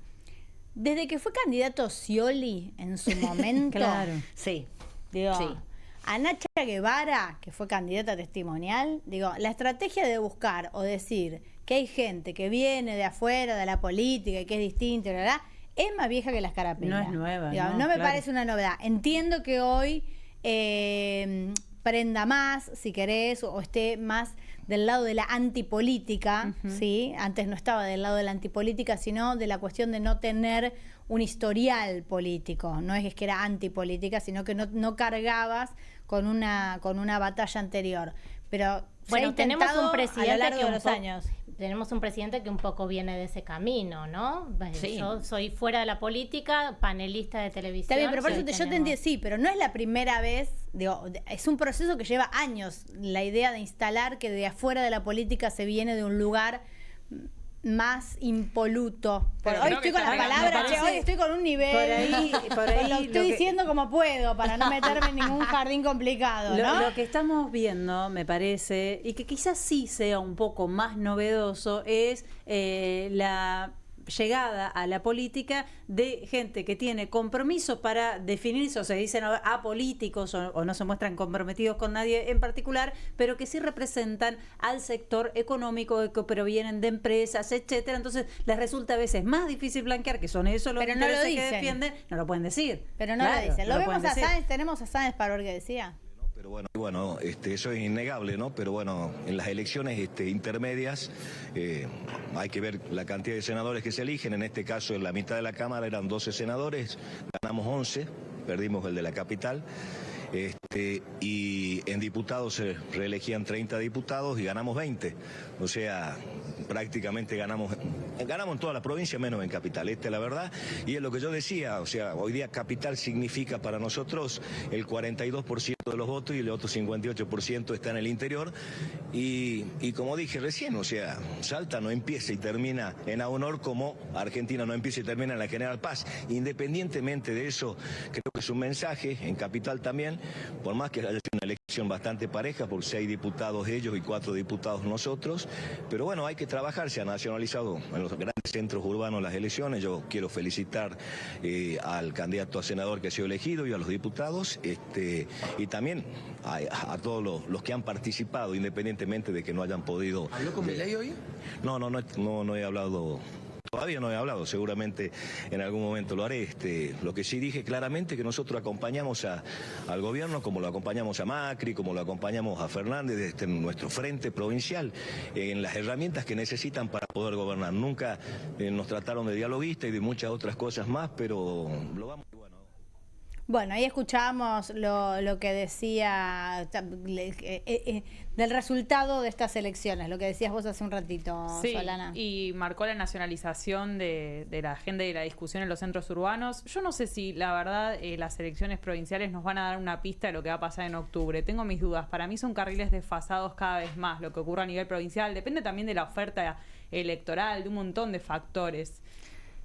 Desde que fue candidato Scioli en su momento, Claro. Sí. digo, Sí. a Nacha Guevara, que fue candidata testimonial, digo, la estrategia de buscar o decir que hay gente que viene de afuera de la política y que es distinta, ¿verdad? Es más vieja que la escarapela. No es nueva, Digo, no, no me claro. parece una novedad. Entiendo que hoy prenda más, si querés, o esté más del lado de la antipolítica, ¿sí? Antes no estaba del lado de la antipolítica, sino de la cuestión de no tener un historial político. No es que era antipolítica, sino que no cargabas con una batalla anterior. Pero Bueno, tenemos un presidente a lo largo que de un los po- años. Tenemos un presidente que un poco viene de ese camino, ¿no? Sí. Yo soy fuera de la política, panelista de televisión. Está bien, pero por sí, eso yo te tenemos- entiendo, sí, pero no es la primera vez, digo, es un proceso que lleva años, la idea de instalar que de afuera de la política se viene de un lugar más impoluto. Pero Hoy creo estoy que con las está bien, palabras, me che, parece- hoy estoy con un nivel, por ahí lo lo estoy que- diciendo como puedo, para no meterme en ningún jardín complicado, ¿no? Lo que estamos viendo, me parece, y que quizás sí sea un poco más novedoso, es la llegada a la política de gente que tiene compromiso para definirse, o se dicen apolíticos o no se muestran comprometidos con nadie en particular, pero que sí representan al sector económico, que provienen de empresas, etcétera. Entonces les resulta a veces más difícil blanquear que son esos los Pero no lo intereses que dicen. defienden, no lo pueden decir. Pero no Claro, lo dicen. no Lo vemos pueden a decir. Sáenz, tenemos a Sáenz para ver qué decía. Pero bueno, eso es innegable, ¿no? Pero bueno, en las elecciones intermedias hay que ver la cantidad de senadores que se eligen. En este caso, en la mitad de la Cámara eran 12 senadores, ganamos 11, perdimos el de la capital. Y en diputados se reelegían 30 diputados y ganamos 20. O sea, prácticamente ganamos en toda la provincia, menos en Capital. Esta es la verdad. Y es lo que yo decía, o sea, hoy día Capital significa para nosotros el 42% de los votos y el otro 58% está en el interior. Y como dije recién, o sea, Salta no empieza y termina en Aonor como Argentina no empieza y termina en la General Paz. Independientemente de eso, creo que es un mensaje, en Capital también, por más que haya sido una elección bastante pareja, por 6 diputados ellos y 4 diputados nosotros, pero bueno, hay que trabajar, se ha nacionalizado en los grandes centros urbanos las elecciones. Yo quiero felicitar al candidato a senador que ha sido elegido y a los diputados, y también a todos los que han participado, independientemente de que no hayan podido. ¿Habló con Milei hoy? No he hablado. Todavía no he hablado, seguramente en algún momento lo haré. Lo que sí dije claramente que nosotros acompañamos al gobierno como lo acompañamos a Macri, como lo acompañamos a Fernández desde nuestro frente provincial, en las herramientas que necesitan para poder gobernar. Nunca nos trataron de dialoguista y de muchas otras cosas más, pero lo vamos... Bueno, ahí escuchábamos lo que decía del resultado de estas elecciones, lo que decías vos hace un ratito, Sí, Solana. y marcó la nacionalización de la agenda y la discusión en los centros urbanos. Yo no sé si, la verdad, las elecciones provinciales nos van a dar una pista de lo que va a pasar en octubre. Tengo mis dudas. Para mí son carriles desfasados cada vez más lo que ocurre a nivel provincial. Depende también de la oferta electoral, de un montón de factores.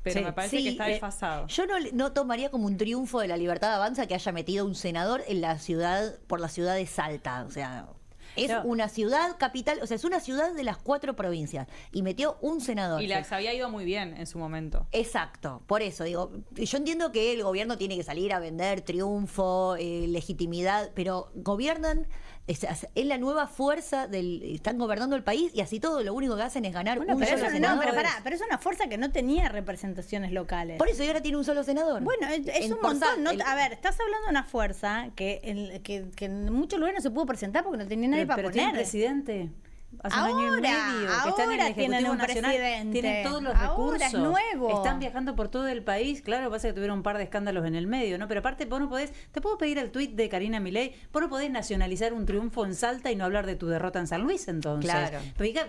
Pero Sí, me parece que está desfasado. Yo no tomaría como un triunfo de la Libertad Avanza que haya metido un senador en la ciudad, por la ciudad de Salta. O sea, es No. una ciudad capital, o sea, es una ciudad de las 4 provincias. Y metió un senador. Y les había ido muy bien en su momento. Exacto, por eso digo, yo entiendo que el gobierno tiene que salir a vender triunfo, legitimidad, pero gobiernan, es la nueva fuerza están gobernando el país y así todo lo único que hacen es ganar Bueno, un pero, solo eso, senador. pero es una fuerza que no tenía representaciones locales. Por eso y ahora tiene un solo senador. Bueno, es un Por montón. Salta, A ver, estás hablando de una fuerza que en muchos lugares no se pudo presentar porque no tenía nadie para pero tiene poner. presidente. hace un año y medio, que están en el Ahora tienen Ejecutivo un Nacional, presidente. tienen todos los Ahora recursos. es nuevo. Están viajando por todo el país, claro, pasa que tuvieron un par de escándalos en el medio, ¿no? Pero aparte vos no podés, te puedo pedir el tuit de Karina Milei, vos no podés nacionalizar un triunfo en Salta y no hablar de tu derrota en San Luis, entonces. Claro.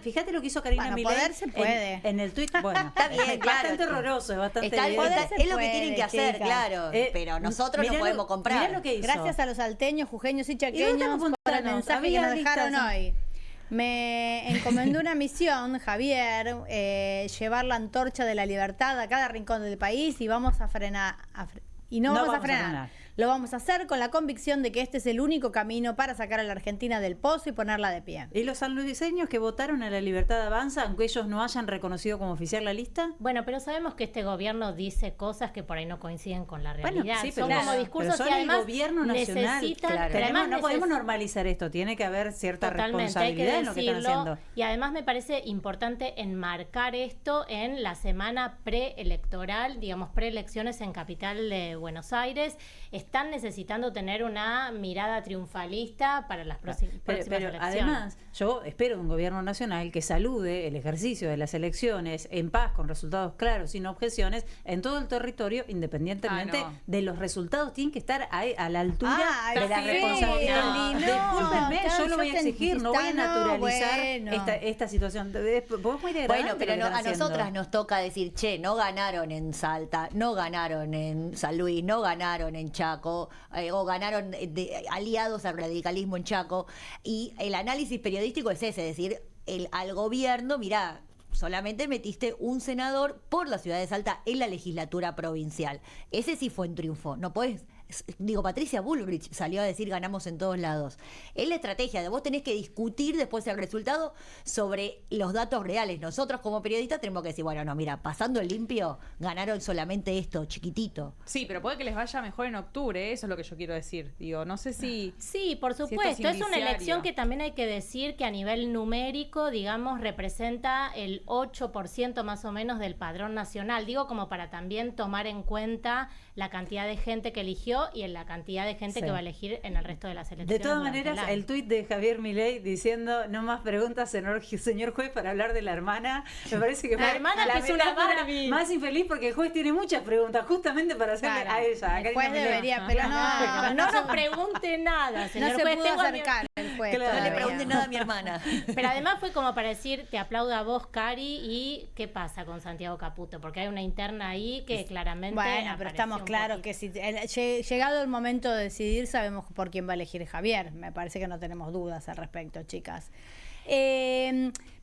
Fíjate lo que hizo Karina Bueno, Milei poder se puede. en el tuit, bueno, Está bien, es claro. bastante horroroso, es bastante Está- evidente. Poder se es lo que puede, tienen que hacer, chicas. claro. Pero nosotros Mirá no podemos comprar. Mirá lo que hizo. Gracias a los salteños, jujeños y ¿Y dónde chaqueños estamos por el puntanos? mensaje que Había nos dejaron listas. hoy. Me encomendó una misión, Javier, llevar la antorcha de la libertad a cada rincón del país y vamos a frenar. Y no vamos a frenar. Lo vamos a hacer con la convicción de que este es el único camino para sacar a la Argentina del pozo y ponerla de pie. ¿Y los sanluiseños que votaron a la Libertad Avanza, aunque ellos no hayan reconocido como oficial la lista? Bueno, pero sabemos que este gobierno dice cosas que por ahí no coinciden con la realidad. Bueno, sí, pero son claro, como discursos pero y son además el gobierno nacional. necesitan, Claro. pero además No podemos neces- normalizar esto, tiene que haber cierta Totalmente, hay que responsabilidad en lo que están decirlo. haciendo. Y además me parece importante enmarcar esto en la semana preelectoral, digamos, preelecciones en Capital de Buenos Aires. Están necesitando tener una mirada triunfalista para las próximas Pero elecciones. además, yo espero de un gobierno nacional que salude el ejercicio de las elecciones en paz, con resultados claros, sin objeciones, en todo el territorio, independientemente no. de los resultados. Tienen que estar a la altura de la sí, responsabilidad. no, Discúlpenme, claro, yo lo voy a yo te exigir, no voy a insista, no, naturalizar bueno. esta situación. Vos muy degradante Bueno, lo pero que no, están a haciendo. nosotras nos toca decir, che, no ganaron en Salta, no ganaron en San Luis, no ganaron en Chaco, o ganaron aliados al radicalismo en Chaco. Y el análisis periodístico es ese, es decir, al gobierno, mirá, solamente metiste un senador por la ciudad de Salta en la legislatura provincial. Ese sí fue un triunfo. No podés. Digo, Patricia Bullrich salió a decir ganamos en todos lados. Es la estrategia de vos tenés que discutir después el resultado sobre los datos reales. Nosotros como periodistas tenemos que decir, bueno, no, mira, pasando el limpio, ganaron solamente esto, chiquitito. Sí, pero puede que les vaya mejor en octubre, eso es lo que yo quiero decir. Digo, no sé si... Sí, por esto es supuesto. Es una indiciario. elección que también hay que decir que a nivel numérico, digamos, representa el 8% más o menos del padrón nacional. Digo, como para también tomar en cuenta la cantidad de gente que eligió y en la cantidad de gente Sí. que va a elegir en el resto de las elecciones. De todas durante maneras, el año. el tuit de Javier Milei diciendo no más preguntas, señor juez, para hablar de la hermana, me parece que La fue hermana que es una metáfora Barbie. más infeliz porque el juez tiene muchas preguntas justamente para hacerle Claro, a ella. a el Karina juez Milei. debería, pero no, No nos pregunte nada, señor no se juez. pudo Tengo a mi- acercar el juez. Claro. No le todavía. pregunten nada a mi hermana. Pero además fue como para decir, te aplaudo a vos, Cari, y ¿qué pasa con Santiago Caputo? Porque hay una interna ahí que claramente... Bueno, pero apareció estamos un claros poquito. que si llegado el momento de decidir, sabemos por quién va a elegir Javier. Me parece que no tenemos dudas al respecto, chicas.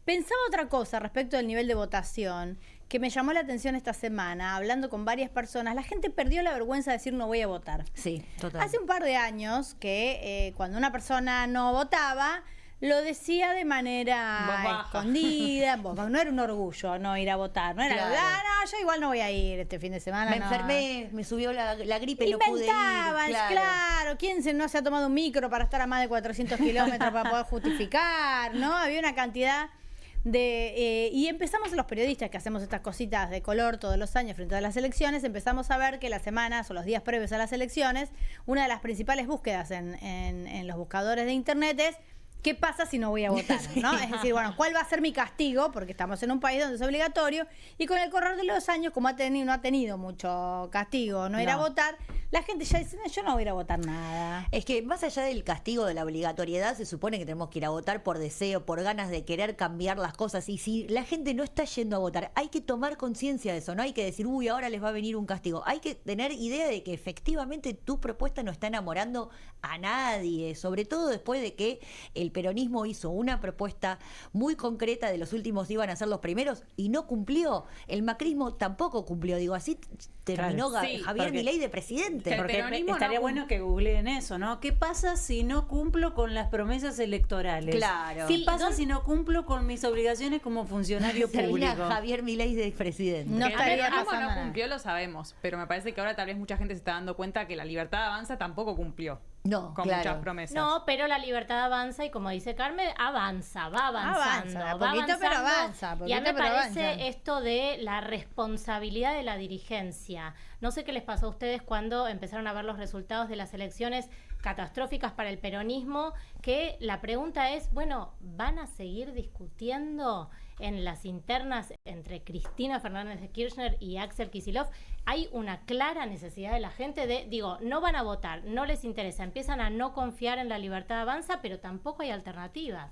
Pensaba otra cosa respecto del nivel de votación que me llamó la atención esta semana, hablando con varias personas. La gente perdió la vergüenza de decir no voy a votar. Sí, total. Hace un par de años que cuando una persona no votaba, lo decía de Voz manera baja. escondida, no era un orgullo no ir a votar, no era, Claro. No, yo igual no voy a ir este fin de semana. Me no". enfermé, me subió la gripe, no pude ir. Inventaban, claro. ¿Quién no se ha tomado un micro para estar a más de 400 kilómetros para poder justificar? ¿No? Había una cantidad de... y empezamos los periodistas que hacemos estas cositas de color todos los años frente a las elecciones, empezamos a ver que las semanas o los días previos a las elecciones, una de las principales búsquedas en los buscadores de internet es ¿qué pasa si no voy a votar? ¿No? Es decir, bueno, ¿cuál va a ser mi castigo? Porque estamos en un país donde es obligatorio y con el correr de los años, como no ha tenido mucho castigo no ir a No. votar, la gente ya dice, no, yo no voy a ir a votar nada. Es que más allá del castigo de la obligatoriedad, se supone que tenemos que ir a votar por deseo, por ganas de querer cambiar las cosas. Y si la gente no está yendo a votar, hay que tomar conciencia de eso. No hay que decir, uy, ahora les va a venir un castigo. Hay que tener idea de que efectivamente tu propuesta no está enamorando a nadie. Sobre todo después de que el peronismo hizo una propuesta muy concreta de los últimos iban a ser los primeros y no cumplió. El macrismo tampoco cumplió. Digo, así terminó Claro, sí, Javier porque- Milei de presidente. Que el Porque peronismo estaría no- bueno que googleen eso, ¿no? ¿Qué pasa si no cumplo con las promesas electorales? Claro. ¿Qué Sí, pasa si no cumplo con mis obligaciones como funcionario Termina público? Javier Milei de presidente. No Que el estaría peronismo pasando no nada. cumplió, lo sabemos, pero me parece que ahora tal vez mucha gente se está dando cuenta que la libertad avanza tampoco cumplió. No, Con claro. muchas promesas. No, pero la libertad avanza y como dice Carmen, avanza, va avanzando. Avanza, va poquito, pero avanzando. avanza, Y a mí poquito, me pero parece avanza. esto de la responsabilidad de la dirigencia. No sé qué les pasó a ustedes cuando empezaron a ver los resultados de las elecciones. catastróficas para el peronismo, que la pregunta es, bueno, ¿van a seguir discutiendo en las internas entre Cristina Fernández de Kirchner y Axel Kicillof? Hay una clara necesidad de la gente de, digo, no van a votar, no les interesa, empiezan a no confiar en la Libertad Avanza, pero tampoco hay alternativas.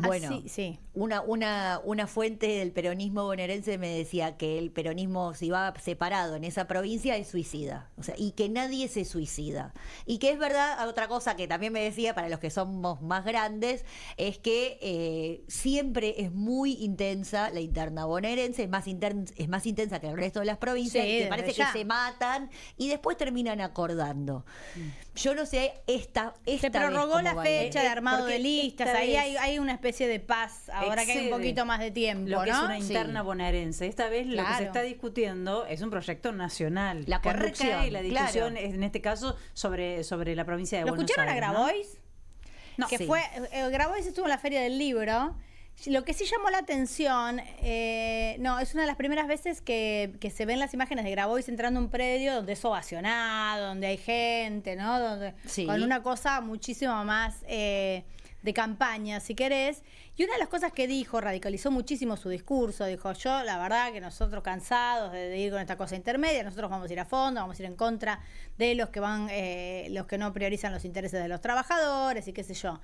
Bueno, sí. una fuente del peronismo bonaerense me decía que el peronismo, si va separado en esa provincia, es suicida. O sea, y que nadie se suicida. Y que es verdad, otra cosa que también me decía, para los que somos más grandes, es que siempre es muy intensa la interna bonaerense, es más intensa que el resto de las provincias, Sí, y que desde parece ya. que se matan y después terminan acordando. Yo no sé, esta Se vez prorrogó cómo la va a ir. fecha de armado porque de listas, esta ahí vez hay una especie de paz, ahora que hay un excede poquito más de tiempo, lo que ¿no? es una interna Sí. bonaerense. Esta vez lo que Claro. se está discutiendo es un proyecto nacional. La que corrupción, recae la discusión, claro. en este caso, sobre la provincia de ¿Lo Buenos escucharon a Aires, ¿no? Grabois? No. Que Sí. fue, Grabois estuvo en la Feria del Libro. Lo que sí llamó la atención, no, es una de las primeras veces que se ven las imágenes de Grabois entrando a un predio donde es ovacionado, donde hay gente, ¿no? Donde, Sí. con una cosa muchísimo más de campaña, si querés. Y una de las cosas que dijo, radicalizó muchísimo su discurso, dijo, yo la verdad que nosotros cansados de ir con esta cosa intermedia, nosotros vamos a ir a fondo, vamos a ir en contra de los que van, los que no priorizan los intereses de los trabajadores y qué sé yo.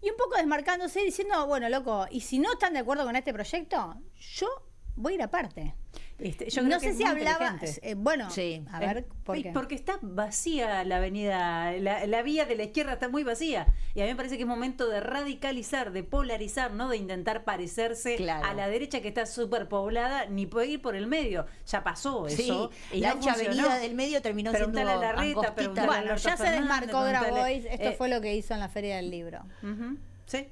Y un poco desmarcándose, diciendo, bueno, loco, y si no están de acuerdo con este proyecto, yo voy a ir aparte. Yo no creo que sé es si muy hablaba, inteligente. bueno, Sí. a ver, ¿por qué? Porque está vacía la avenida, la vía de la izquierda está muy vacía. Y a mí me parece que es momento de radicalizar, de polarizar, no de intentar parecerse Claro. a la derecha que está súper poblada, ni puede ir por el medio. Ya pasó eso. Sí, y la no ancha funcionó. avenida del medio terminó siendo Preguntale a Larreta, angostita. preguntale a Bueno, Alberto ya se Fernández, desmarcó preguntale, Grabois, esto eh, fue lo que hizo en la Feria del Libro. Ujú. Sí,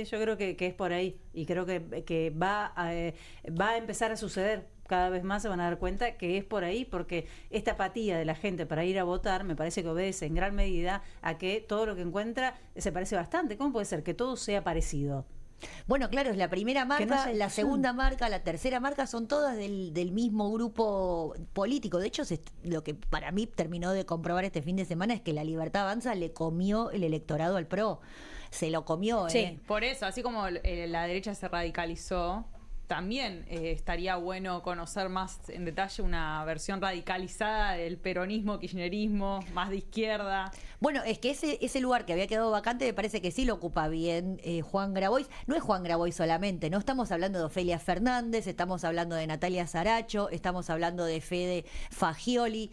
yo creo que es por ahí y creo que va a empezar a suceder. Cada vez más se van a dar cuenta que es por ahí, porque esta apatía de la gente para ir a votar me parece que obedece en gran medida a que todo lo que encuentra se parece bastante. ¿Cómo puede ser que todo sea parecido? Bueno, claro, es la primera Que marca, no haya la discusión. segunda marca, la tercera marca, son todas del mismo grupo político. De hecho, lo que para mí terminó de comprobar este fin de semana es que la Libertad Avanza le comió el electorado al PRO. Se lo comió, Sí. ¿eh? Por eso, así como la derecha se radicalizó, también estaría bueno conocer más en detalle una versión radicalizada del peronismo, kirchnerismo, más de izquierda. Bueno, es que ese lugar que había quedado vacante me parece que sí lo ocupa bien Juan Grabois. No es Juan Grabois solamente, no estamos hablando de Ofelia Fernández, estamos hablando de Natalia Saracho, estamos hablando de Fede Fagioli.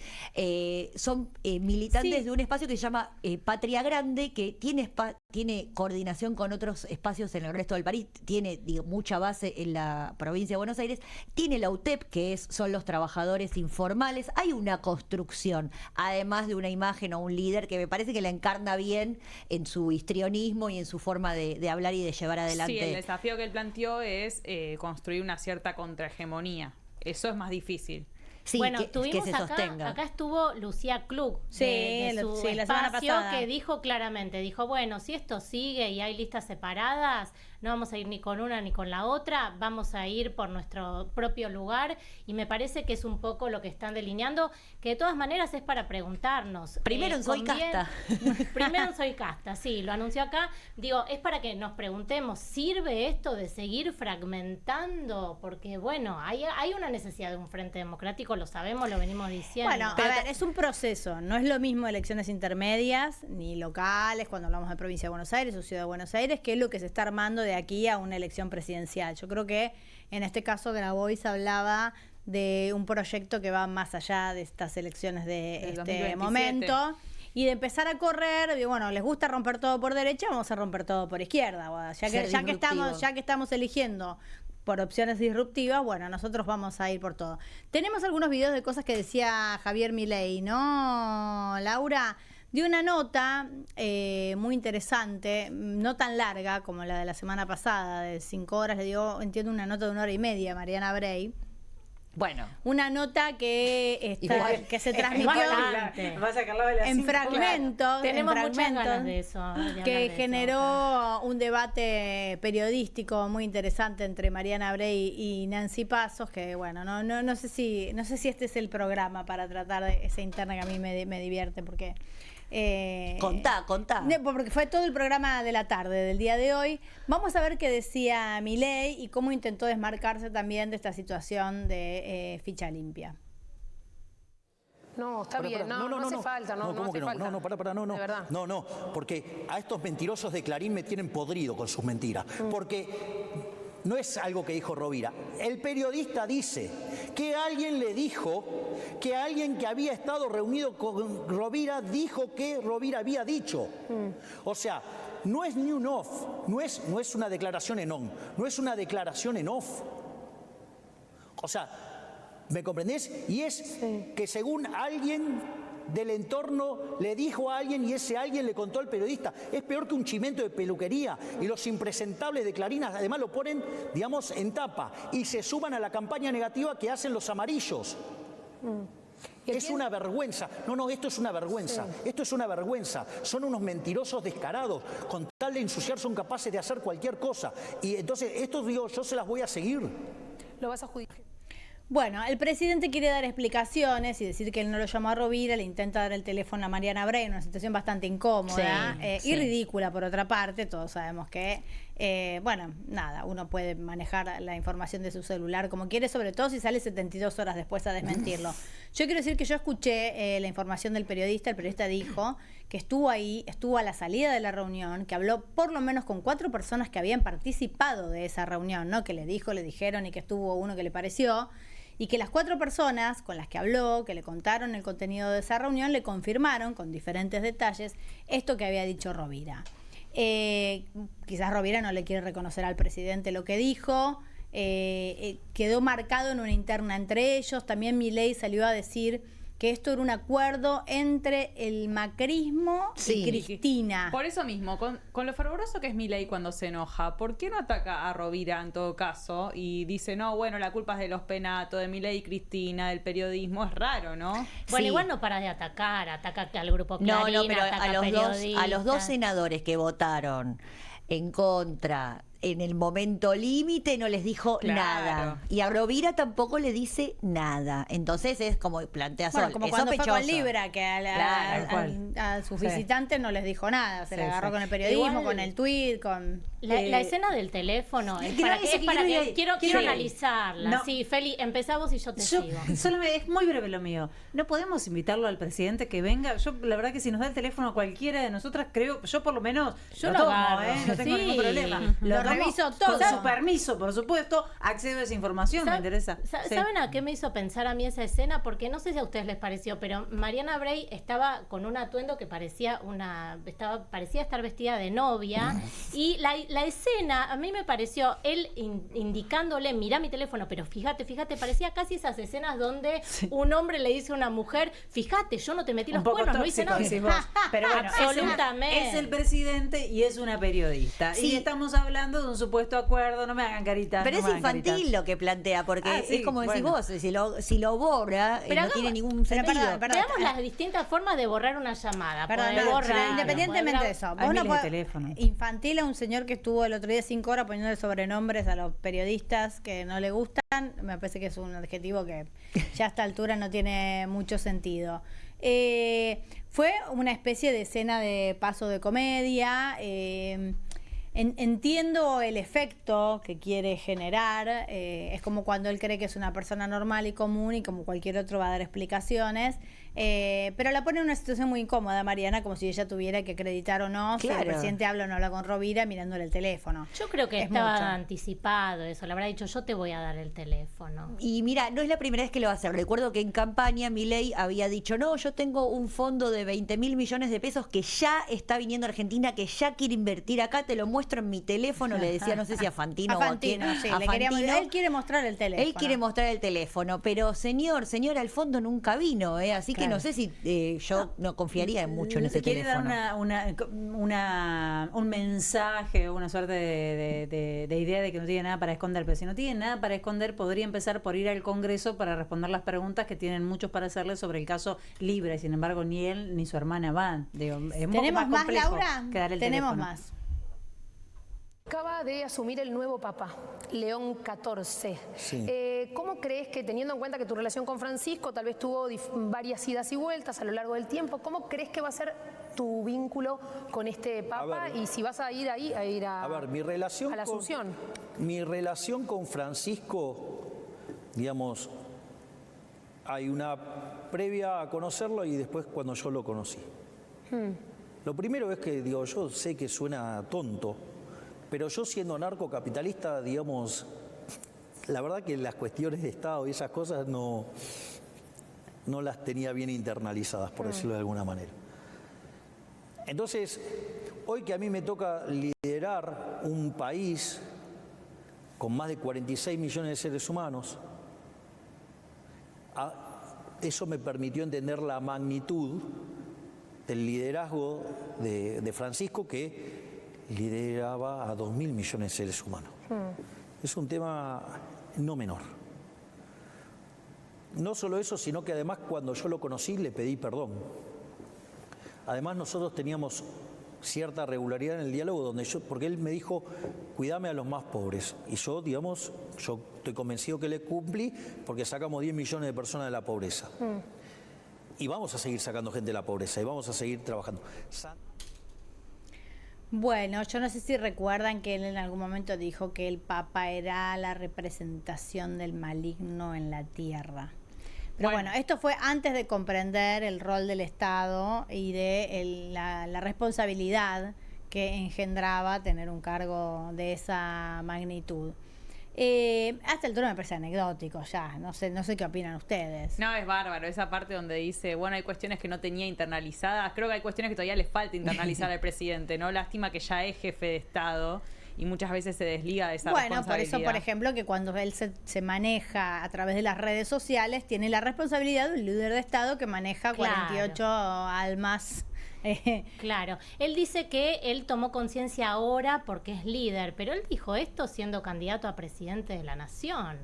Son militantes Sí. de un espacio que se llama Patria Grande, que tiene coordinación con otros espacios en el resto del país, tiene mucha base en la provincia de Buenos Aires, tiene la UTEP, que son los trabajadores informales. Hay una construcción, además de una imagen o un líder que me parece que la encarna bien en su histrionismo y en su forma de hablar y de llevar adelante. Sí, el desafío que él planteó es construir una cierta contrahegemonía. Eso es más difícil. Sí, bueno, que tuvimos se sostenga. acá estuvo Lucía Klug Sí, de su sí, la semana espacio, pasada. que dijo claramente, dijo, bueno, si esto sigue y hay listas separadas, no vamos a ir ni con una ni con la otra, vamos a ir por nuestro propio lugar, y me parece que es un poco lo que están delineando, que de todas maneras es para preguntarnos. Primero en Soy ¿conviene? Casta. Primero en Soy Casta, sí, lo anunció acá. Digo, es para que nos preguntemos, ¿sirve esto de seguir fragmentando? Porque, bueno, hay una necesidad de un frente democrático, lo sabemos, lo venimos diciendo. Bueno, a ver, es un proceso, no es lo mismo elecciones intermedias ni locales cuando hablamos de provincia de Buenos Aires o ciudad de Buenos Aires, que es lo que se está armando de aquí a una elección presidencial. Yo creo que en este caso Grabois hablaba de un proyecto que va más allá de estas elecciones de Del este 2027. momento y de empezar a correr, y bueno, les gusta romper todo por derecha, vamos a romper todo por izquierda, ya Ser que disruptivo. estamos eligiendo por opciones disruptivas, bueno, nosotros vamos a ir por todo. Tenemos algunos videos de cosas que decía Javier Milei, ¿no, Laura? De una nota muy interesante, no tan larga como la de la semana pasada, de 5 horas, le dio, entiendo, una nota de 1 hora y media a Mariana Brey. Bueno, Una nota que Igual. que se transmitió Bastante. Va a sacarla de las en 5, fragmentos, Tenemos en muchas fragmentos, ganas de eso. de hablar que de eso. generó un debate periodístico muy interesante entre Mariana Brey y Nancy Pasos, que bueno, no sé si este es el programa para tratar de esa interna que a mí me divierte, porque Contá. Porque fue todo el programa de la tarde del día de hoy. Vamos a ver qué decía Milei y cómo intentó desmarcarse también de esta situación de ficha limpia. No, está bien, no hace falta, no ¿cómo hace que no? falta. No, para, no. De verdad. No, porque a estos mentirosos de Clarín me tienen podrido con sus mentiras. Porque no es algo que dijo Rovira. El periodista dice que alguien le dijo que alguien que había estado reunido con Rovira dijo que Rovira había dicho. O sea, no es ni un off, no es una declaración en on, no es una declaración en off. O sea, ¿me comprendés? Y es que según alguien del entorno le dijo a alguien y ese alguien le contó al periodista. Es peor que un chimento de peluquería. Y los impresentables de Clarín además lo ponen, digamos, en tapa. Y se suman a la campaña negativa que hacen los amarillos. Es una vergüenza. No, esto es una vergüenza. Esto es una vergüenza. Son unos mentirosos descarados. Con tal de ensuciar son capaces de hacer cualquier cosa. Y entonces, esto digo, yo se las voy a seguir. Lo vas a juzgar. Bueno, el presidente quiere dar explicaciones y decir que él no lo llamó a Rovira, le intenta dar el teléfono a Mariana Bray, una situación bastante incómoda y ridícula por otra parte. Todos sabemos que, uno puede manejar la información de su celular como quiere, sobre todo si sale 72 horas después a desmentirlo. Yo quiero decir que yo escuché la información del periodista. El periodista dijo que estuvo ahí, estuvo a la salida de la reunión, que habló por lo menos con 4 personas que habían participado de esa reunión, ¿no? Que le dijeron y que estuvo uno que le pareció. Y que las 4 personas con las que habló, que le contaron el contenido de esa reunión, le confirmaron con diferentes detalles esto que había dicho Rovira. Quizás Rovira no le quiere reconocer al presidente lo que dijo, quedó marcado en una interna entre ellos. También Milei salió a decir que esto era un acuerdo entre el macrismo y Cristina. Por eso mismo, con lo fervoroso que es Milei cuando se enoja, ¿por qué no ataca a Rovira en todo caso? Y dice, no, bueno, la culpa es de los Penato, de Milei y Cristina, del periodismo. Es raro, ¿no? Bueno, igual no para de ataca al grupo Clarín, pero ataca a los dos senadores que votaron en contra en el momento límite no les dijo nada. Y a Rovira tampoco le dice nada. Entonces es como plantea Sol. Como es cuando sospechoso. fue con Libra, que a sus visitantes no les dijo nada. Se le agarró con el periodismo, igual, con el tuit, con... La escena del teléfono quiero analizarla. No. Sí, Feli, empezá vos y yo te sigo. Es muy breve lo mío. ¿No podemos invitarlo al presidente que venga? Yo, la verdad que si nos da el teléfono a cualquiera de nosotras, creo, yo por lo menos yo lo tomo, no tengo ningún problema. Lo reviso todo. Con su permiso, por supuesto, accedo a esa información, me interesa. ¿Saben a qué me hizo pensar a mí esa escena? Porque no sé si a ustedes les pareció, pero Mariana Bray estaba con un atuendo que parecía estar vestida de novia, y la escena a mí me pareció él indicándole, mirá mi teléfono, pero fíjate, parecía casi esas escenas donde un hombre le dice a una mujer, fíjate, yo no te metí los cuernos, no hice nada. Pero bueno, absolutamente. Es el presidente y es una periodista. Y estamos hablando de un supuesto acuerdo, no me hagan caritas. Pero es infantil lo que plantea, porque es como decís vos, si lo borra, no tiene ningún sentido. Veamos las distintas formas de borrar una llamada. Independientemente de eso, vos no podés infantil a un señor que estuvo el otro día 5 horas poniendo sobrenombres a los periodistas que no le gustan. Me parece que es un adjetivo que ya a esta altura no tiene mucho sentido. Fue una especie de escena de paso de comedia. Entiendo el efecto que quiere generar. Es como cuando él cree que es una persona normal y común y como cualquier otro va a dar explicaciones. Pero la pone en una situación muy incómoda, Mariana, como si ella tuviera que acreditar o no si el presidente habla o no habla con Rovira mirándole el teléfono. Yo creo que estaba anticipado eso, le habrá dicho, yo te voy a dar el teléfono. Y mira, no es la primera vez que lo va a hacer. Recuerdo que en campaña Milei había dicho, no, yo tengo un fondo de 20.000 millones de pesos que ya está viniendo a Argentina, que ya quiere invertir acá, te lo muestro en mi teléfono, le decía, no sé si a Fantino o a quién. Sí, él quiere mostrar el teléfono. Él quiere mostrar el teléfono, pero señora, el fondo nunca vino, así que no sé si yo no confiaría mucho en ese teléfono. Quiere dar un mensaje, una suerte de idea de que no tiene nada para esconder, pero si no tiene nada para esconder, podría empezar por ir al Congreso para responder las preguntas que tienen muchos para hacerle sobre el caso Libra, y sin embargo ni él ni su hermana van. ¿Tenemos más, Laura? Tenemos más. Acaba de asumir el nuevo Papa, León XIV. Sí. ¿Cómo crees que, teniendo en cuenta que tu relación con Francisco tal vez tuvo varias idas y vueltas a lo largo del tiempo, cómo crees que va a ser tu vínculo con este Papa y si vas a ir ahí, a ver, mi relación a la Asunción. Mi relación con Francisco, digamos, hay una previa a conocerlo y después cuando yo lo conocí. Lo primero es que, digo, yo sé que suena tonto, pero yo siendo narcocapitalista, digamos, la verdad que las cuestiones de Estado y esas cosas no las tenía bien internalizadas, por decirlo de alguna manera. Entonces, hoy que a mí me toca liderar un país con más de 46 millones de seres humanos, eso me permitió entender la magnitud del liderazgo de Francisco, que lideraba a 2.000 millones de seres humanos. Es un tema no menor. No solo eso, sino que además cuando yo lo conocí le pedí perdón. Además nosotros teníamos cierta regularidad en el diálogo porque él me dijo, cuídame a los más pobres. Y yo, digamos, yo estoy convencido que le cumplí porque sacamos 10 millones de personas de la pobreza. Y vamos a seguir sacando gente de la pobreza y vamos a seguir trabajando. Bueno, yo no sé si recuerdan que él en algún momento dijo que el Papa era la representación del maligno en la tierra. Pero bueno, esto fue antes de comprender el rol del Estado y de la responsabilidad que engendraba tener un cargo de esa magnitud. Hasta el turno me parece anecdótico ya, no sé qué opinan ustedes. No, es bárbaro, esa parte donde dice, bueno, hay cuestiones que no tenía internalizadas, creo que hay cuestiones que todavía le falta internalizar al presidente, ¿no? Lástima que ya es jefe de Estado y muchas veces se desliga de esa responsabilidad. Bueno, por eso, por ejemplo, que cuando él se maneja a través de las redes sociales, tiene la responsabilidad de un líder de Estado que maneja 48 almas. Claro, él dice que él tomó conciencia ahora porque es líder, pero él dijo esto siendo candidato a presidente de la nación.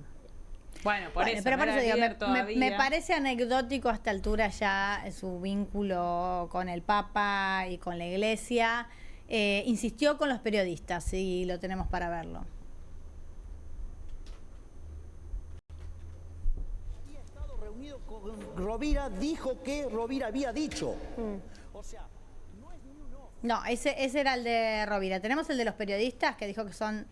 Bueno, eso, pero no por eso digo, me me parece anecdótico a esta altura ya su vínculo con el Papa y con la Iglesia. Insistió con los periodistas y lo tenemos para verlo. Había estado reunido con Rovira, dijo que Rovira había dicho. O sea, no es ni uno. No, ese era el de Rovira. Tenemos el de los periodistas que dijo que son...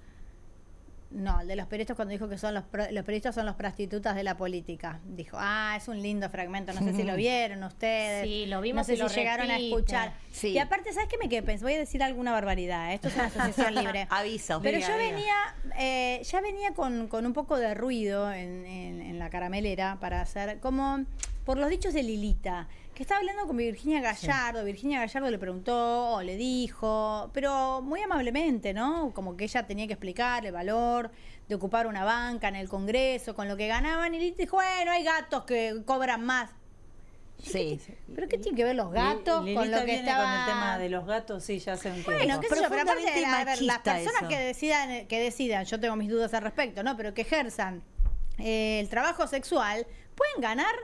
No, el de los periodistas cuando dijo que son los periodistas son los prostitutas de la política. Dijo, es un lindo fragmento, no sé si lo vieron ustedes. Sí, lo vimos. No sé si llegaron a escuchar. Sí. Y aparte, ¿sabes qué me quedé pensando? Voy a decir alguna barbaridad. Esto es una asociación libre. Aviso. Pero yo ya venía con un poco de ruido en la caramelera para hacer como por los dichos de Lilita, que estaba hablando con Virginia Gallardo. Virginia Gallardo le preguntó o le dijo, pero muy amablemente, ¿no? Como que ella tenía que explicar el valor de ocupar una banca en el Congreso con lo que ganaban. Y Lilita dijo, bueno, hay gatos que cobran más. Sí. ¿Pero qué tiene que ver los gatos con lo que estaba? Con el tema de los gatos, sí, ya hace un tiempo. Bueno, qué sé yo, pero aparte, a ver, las machista personas eso. que decidan, yo tengo mis dudas al respecto, ¿no? Pero que ejerzan el trabajo sexual, pueden ganar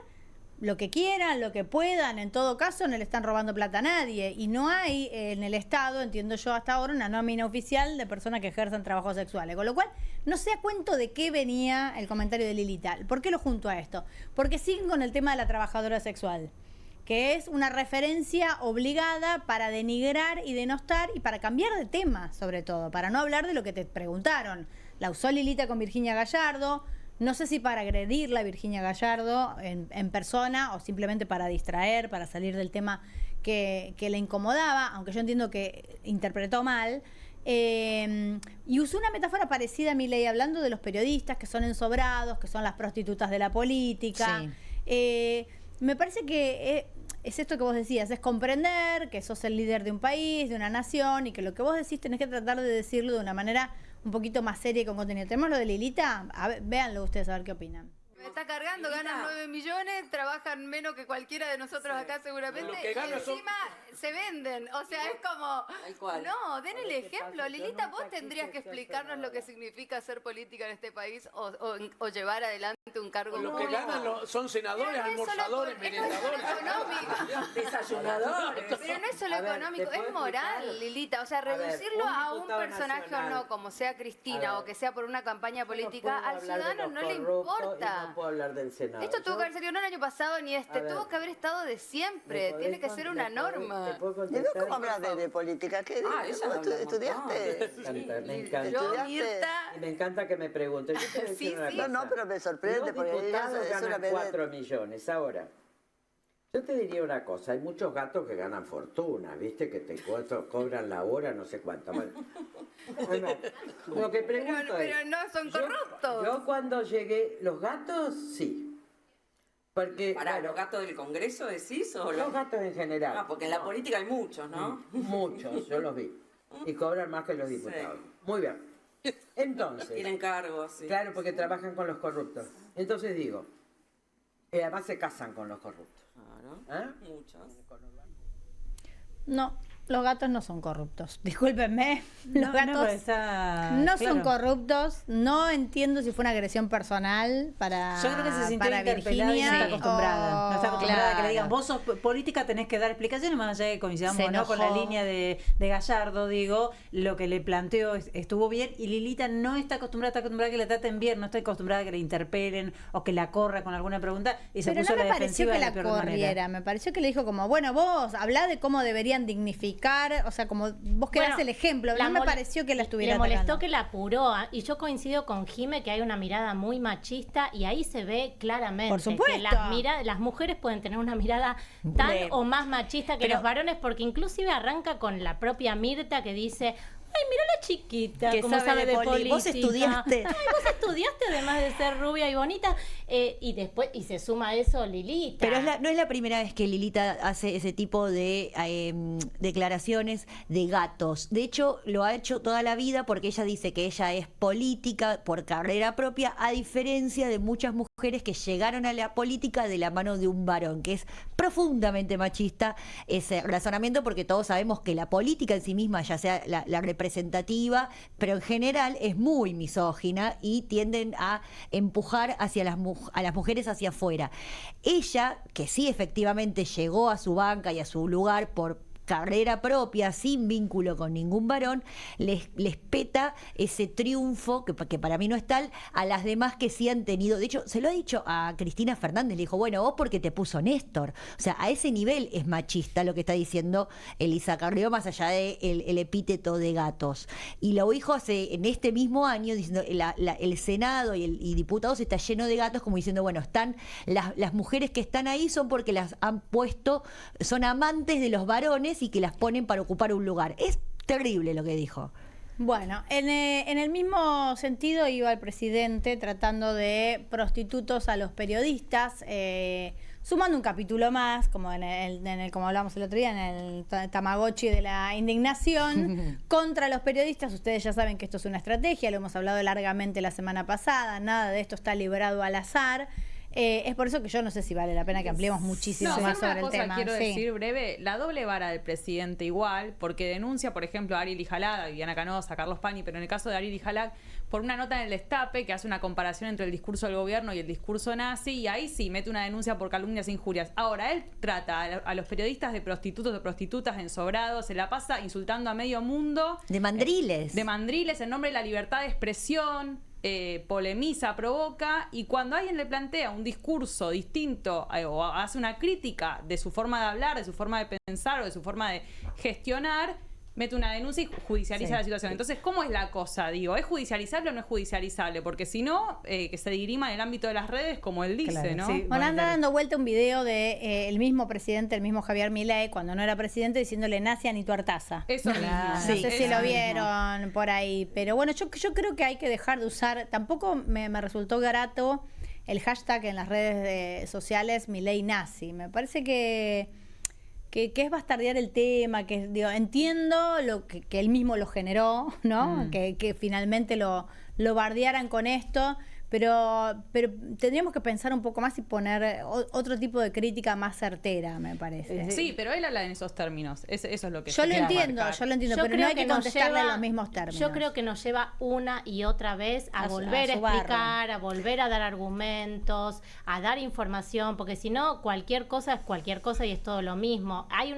lo que quieran, lo que puedan. En todo caso, no le están robando plata a nadie. Y no hay en el Estado, entiendo yo hasta ahora, una nómina oficial de personas que ejerzan trabajos sexuales. Con lo cual, no sé a cuento de qué venía el comentario de Lilita. ¿Por qué lo junto a esto? Porque siguen con el tema de la trabajadora sexual, que es una referencia obligada para denigrar y denostar y para cambiar de tema, sobre todo, para no hablar de lo que te preguntaron. La usó Lilita con Virginia Gallardo. No sé si para agredirla a Virginia Gallardo en persona o simplemente para distraer, para salir del tema que le incomodaba, aunque yo entiendo que interpretó mal. Y usó una metáfora parecida a Milei, hablando de los periodistas que son ensobrados, que son las prostitutas de la política. Sí. Me parece que es esto que vos decías, es comprender que sos el líder de un país, de una nación, y que lo que vos decís tenés que tratar de decirlo de una manera un poquito más seria y con contenido. Tenemos lo de Lilita, a ver, véanlo ustedes a ver qué opinan. Me está cargando, ganan 9 millones, trabajan menos que cualquiera de nosotros acá seguramente, y encima se venden, o sea, es como, no, den el ejemplo. Lilita, vos tendrías que explicarnos lo que significa hacer política en este país o llevar adelante un cargo Lo público. que ganan son senadores, almorzadores, merendadores, desayunadores. Pero no es solo económico, es moral, Lilita. O sea, reducirlo a un personaje o no, como sea Cristina o que sea por una campaña política, al ciudadano no le importa. puedo hablar del Senado. Esto tuvo que haber salido no el año pasado ni este, tuvo que haber estado de siempre, tiene que ser una norma. ¿Y vos cómo hablas de política? ¿Qué ¿Vos estudiaste? Me encanta. Yo, Mirta... Y me encanta que me pregunten. Yo te voy a decir una cosa. No, pero me sorprende Los porque diputados es una ganan 4 millones. Ahora, yo te diría una cosa, hay muchos gatos que ganan fortuna, ¿viste? Que te cobran la hora, no sé cuánto. Bueno, lo que pregunto pero no son corruptos. Yo cuando llegué, los gatos, sí. Porque, Pará, ¿los gatos del Congreso decís? O los gatos en general. Ah, porque en la política hay muchos, ¿no? Muchos, yo los vi. Y cobran más que los diputados. Sí. Muy bien. Entonces... Tienen cargos, sí. Claro, porque trabajan con los corruptos. Entonces digo, además se casan con los corruptos. Claro. Muchos. No, los gatos no son corruptos. Discúlpenme. Los gatos no son corruptos. No entiendo si fue una agresión personal para Yo creo que se sintió interpelada Virginia. Y no está acostumbrada. No está acostumbrada a que le digan, Claro. vos sos política, tenés que dar explicaciones, más allá de que coincidamos Se ¿no? con la enojó. línea de Gallardo, digo, lo que le planteó estuvo bien, y Lilita no está acostumbrada a que la traten bien, no está acostumbrada a que la interpelen o que la corra con alguna pregunta, y se Pero puso no a me la pareció defensiva que de la peor corriera, manera. me pareció que le dijo como, bueno, vos hablá de cómo deberían dignificar, o sea, como vos que das el ejemplo, no me pareció que la estuviera Le molestó atacando. que la apuró, y yo coincido con Jime que hay una mirada muy machista, y ahí se ve claramente Por supuesto. que las mujeres pueden tener una mirada tan o más machista que los varones, porque inclusive arranca con la propia Mirta que dice... Ay, mira la chiquita, Que como sabe de política. Vos estudiaste. Ay, vos estudiaste, además de ser rubia y bonita. Y después, y se suma a eso Lilita. Pero no es la primera vez que Lilita hace ese tipo de declaraciones de gatos. De hecho, lo ha hecho toda la vida porque ella dice que ella es política por carrera propia, a diferencia de muchas mujeres que llegaron a la política de la mano de un varón, que es profundamente machista ese razonamiento, porque todos sabemos que la política en sí misma, ya sea la representativa, pero en general es muy misógina y tienden a empujar hacia a las mujeres hacia afuera. Ella, que sí efectivamente llegó a su banca y a su lugar por carrera propia, sin vínculo con ningún varón, les peta ese triunfo, que para mí no es tal, a las demás que sí han tenido. De hecho, se lo ha dicho a Cristina Fernández, le dijo, bueno, vos porque te puso Néstor. O sea, a ese nivel es machista lo que está diciendo Elisa Carrió, más allá de el epíteto de gatos. Y lo dijo en este mismo año, diciendo el Senado y diputados está lleno de gatos, como diciendo, bueno, están las mujeres que están ahí son porque las han puesto, son amantes de los varones y que las ponen para ocupar un lugar. Es terrible lo que dijo. Bueno, en el mismo sentido iba el presidente tratando de prostitutos a los periodistas, sumando un capítulo más, como como hablamos el otro día, en el Tamagotchi de la indignación contra los periodistas. Ustedes ya saben que esto es una estrategia, lo hemos hablado largamente la semana pasada, nada de esto está librado al azar. Es por eso que yo no sé si vale la pena que ampliemos muchísimo más sobre el tema. Quiero decir breve, la doble vara del presidente igual, porque denuncia, por ejemplo, a Ariel Ijalá, a Viviana Canosa, a Carlos Pani, pero en el caso de Ariel Ijalá, por una nota en el Destape que hace una comparación entre el discurso del gobierno y el discurso nazi, y ahí sí mete una denuncia por calumnias e injurias. Ahora, él trata a los periodistas de prostitutos, de prostitutas, ensobrados, se la pasa insultando a medio mundo. De mandriles. De mandriles en nombre de la libertad de expresión. Polemiza, provoca, y cuando alguien le plantea un discurso distinto o hace una crítica de su forma de hablar, de su forma de pensar o de su forma de gestionar, mete una denuncia y judicializa la situación. Entonces, ¿cómo es la cosa? Digo, ¿es judicializable o no es judicializable? Porque si no, que se dirima en el ámbito de las redes, como él dice, Claro, ¿no? sí. Bueno, anda dando vuelta un video de el mismo presidente, el mismo Javier Milei, cuando no era presidente, diciéndole nazi a Nito Artaza. Eso mismo. No Sí, sé si lo eso vieron por ahí, pero bueno, yo creo que hay que dejar de usar, tampoco me resultó grato el hashtag en las redes sociales Milei nazi. Me parece que es bastardear el tema, que digo, entiendo que él mismo lo generó, ¿no? Que finalmente lo bardearan con esto, pero tendríamos que pensar un poco más y poner otro tipo de crítica más certera, me parece. Sí, pero él habla en esos términos. Eso es lo que Yo lo quiero entiendo, marcar. pero no hay que nos contestarle en lleva- los mismos términos. Yo creo que nos lleva una y otra vez a volver a su barro. explicar, a volver a dar argumentos, a dar información, porque si no, cualquier cosa es cualquier cosa y es todo lo mismo. Hay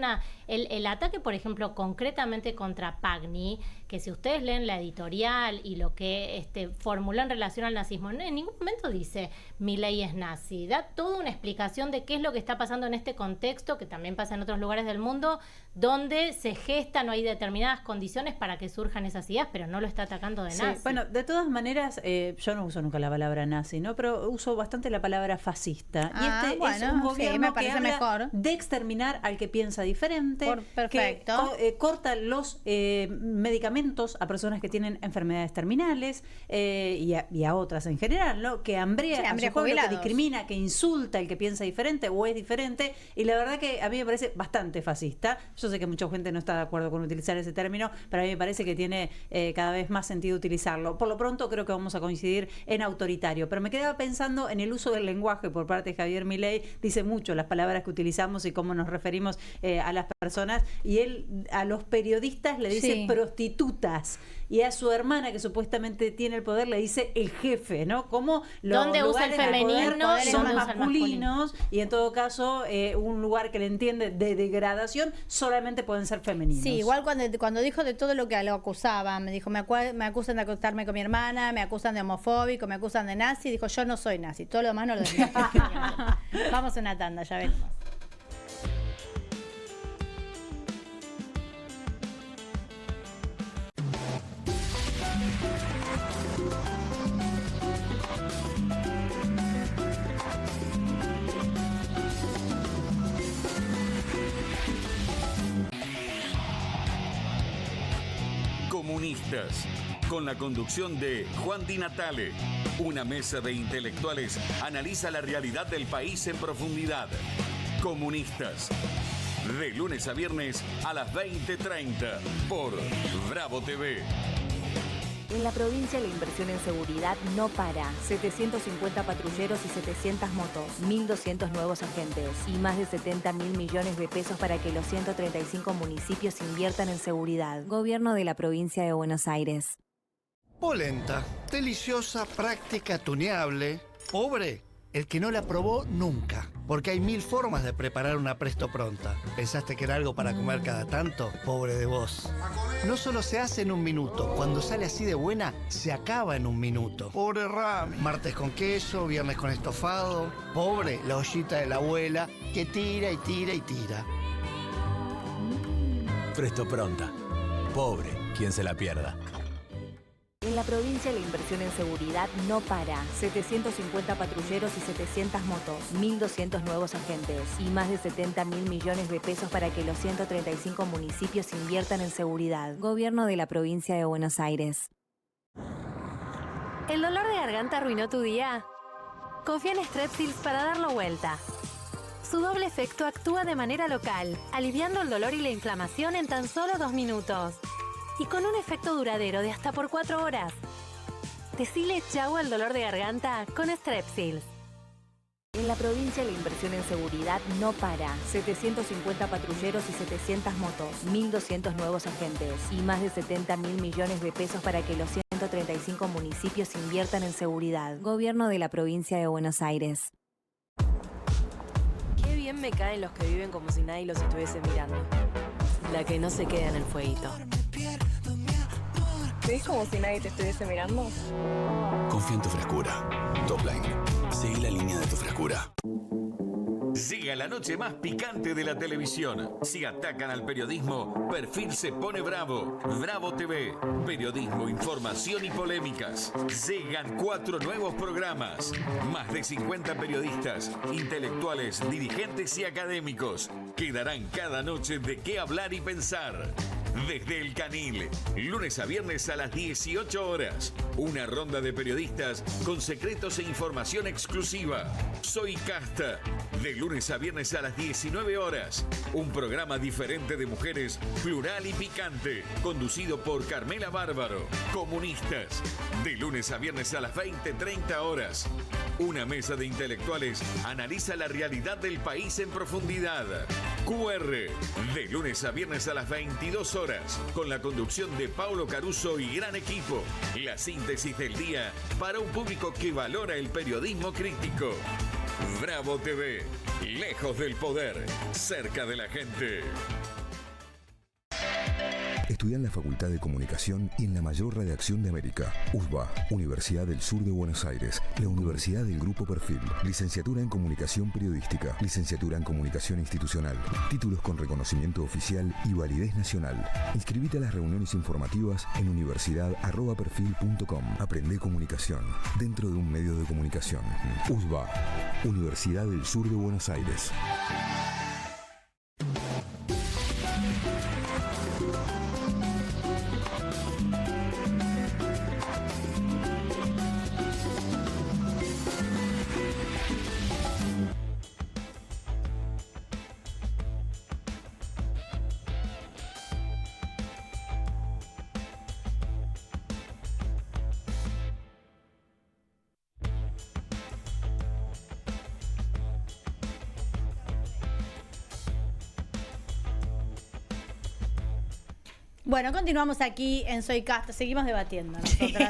el ataque, por ejemplo, concretamente contra Pagni, que si ustedes leen la editorial y lo que formuló en relación al nazismo, En ningún momento dice Milei es nazi. Da toda una explicación de qué es lo que está pasando en este contexto, que también pasa en otros lugares del mundo, donde se gestan o hay determinadas condiciones para que surjan esas ideas, pero no lo está atacando de nazi. Bueno, de todas maneras, yo no uso nunca la palabra nazi, ¿no? Pero uso bastante la palabra fascista. Y es un gobierno me parece que habla mejor de exterminar al que piensa diferente, perfecto. que corta los medicamentos a personas que tienen enfermedades terminales y a otras en general, ¿no? Que hambrea a su pueblo, que discrimina, que insulta al que piensa diferente o es diferente, y la verdad que a mí me parece bastante fascista. Yo sé que mucha gente no está de acuerdo con utilizar ese término, pero a mí me parece que tiene cada vez más sentido utilizarlo. Por lo pronto creo que vamos a coincidir en autoritario, pero me quedaba pensando en el uso del lenguaje por parte de Javier Milei. Dice mucho las palabras que utilizamos y cómo nos referimos a las personas, y él a los periodistas le dice prostitutas, y a su hermana, que supuestamente tiene el poder, le dice el jefe, ¿no? Como los ¿dónde usa el femenino? Son masculinos, y en todo caso un lugar que le entiende de degradación solamente pueden ser femeninos. Sí, igual cuando dijo de todo lo que lo acusaban, me dijo, me acusan de acostarme con mi hermana, me acusan de homofóbico, me acusan de nazi, dijo, yo no soy nazi, todo lo demás no lo digo. Vamos a una tanda, ya venimos. Comunistas, con la conducción de Juan Di Natale. Una mesa de intelectuales analiza la realidad del país en profundidad. Comunistas, de lunes a viernes a las 20:30 por Bravo TV. En la provincia la inversión en seguridad no para. 750 patrulleros y 700 motos, 1.200 nuevos agentes y más de 70.000 millones de pesos para que los 135 municipios inviertan en seguridad. Gobierno de la provincia de Buenos Aires. Polenta, deliciosa, práctica, tuneable. Pobre, el que no la probó nunca. Porque hay 1000 formas de preparar una Presto Pronta. ¿Pensaste que era algo para comer cada tanto? Pobre de vos. No solo se hace en un minuto, cuando sale así de buena, se acaba en un minuto. Pobre Rami. Martes con queso, viernes con estofado. Pobre la ollita de la abuela, que tira y tira y tira. Presto Pronta. Pobre quien se la pierda. En la provincia la inversión en seguridad no para. 750 patrulleros y 700 motos, 1.200 nuevos agentes y más de 70.000 millones de pesos para que los 135 municipios inviertan en seguridad. Gobierno de la provincia de Buenos Aires. ¿El dolor de garganta arruinó tu día? Confía en Strepsils para darlo vuelta. Su doble efecto actúa de manera local, aliviando el dolor y la inflamación en tan solo 2 minutos. Y con un efecto duradero de hasta por 4 horas. Decile chau al dolor de garganta con Strepsils. En la provincia la inversión en seguridad no para. 750 patrulleros y 700 motos, 1.200 nuevos agentes y más de 70.000 millones de pesos para que los 135 municipios inviertan en seguridad. Gobierno de la provincia de Buenos Aires. Qué bien me caen los que viven como si nadie los estuviese mirando. La que no se queda en el fueguito. ¿Ves como si nadie te estuviese mirando? Confía en tu frescura. Topline. Seguí la línea de tu frescura. Llega la noche más picante de la televisión. Si atacan al periodismo, Perfil se pone bravo. Bravo TV. Periodismo, información y polémicas. Llegan 4 nuevos programas. Más de 50 periodistas, intelectuales, dirigentes y académicos que darán cada noche de qué hablar y pensar. Desde El Canil, lunes a viernes a las 18 horas. Una ronda de periodistas con secretos e información exclusiva. Soy Casta. De lunes a viernes a las 19 horas. Un programa diferente de mujeres, plural y picante. Conducido por Carmela Bárbaro. Comunistas. De lunes a viernes a las 20:30 horas. Una mesa de intelectuales analiza la realidad del país en profundidad. QR. De lunes a viernes a las 22 horas. Con la conducción de Paulo Caruso y gran equipo. La síntesis del día para un público que valora el periodismo crítico. Bravo TV. Lejos del poder, cerca de la gente. Estudia en la Facultad de Comunicación y en la mayor redacción de América. USBA, Universidad del Sur de Buenos Aires, la Universidad del Grupo Perfil. Licenciatura en Comunicación Periodística, Licenciatura en Comunicación Institucional, títulos con reconocimiento oficial y validez nacional. Inscribite a las reuniones informativas en universidad@perfil.com. Aprende comunicación dentro de un medio de comunicación. USBA, Universidad del Sur de Buenos Aires. Bueno, continuamos aquí en Soy Casta, seguimos debatiendo nosotras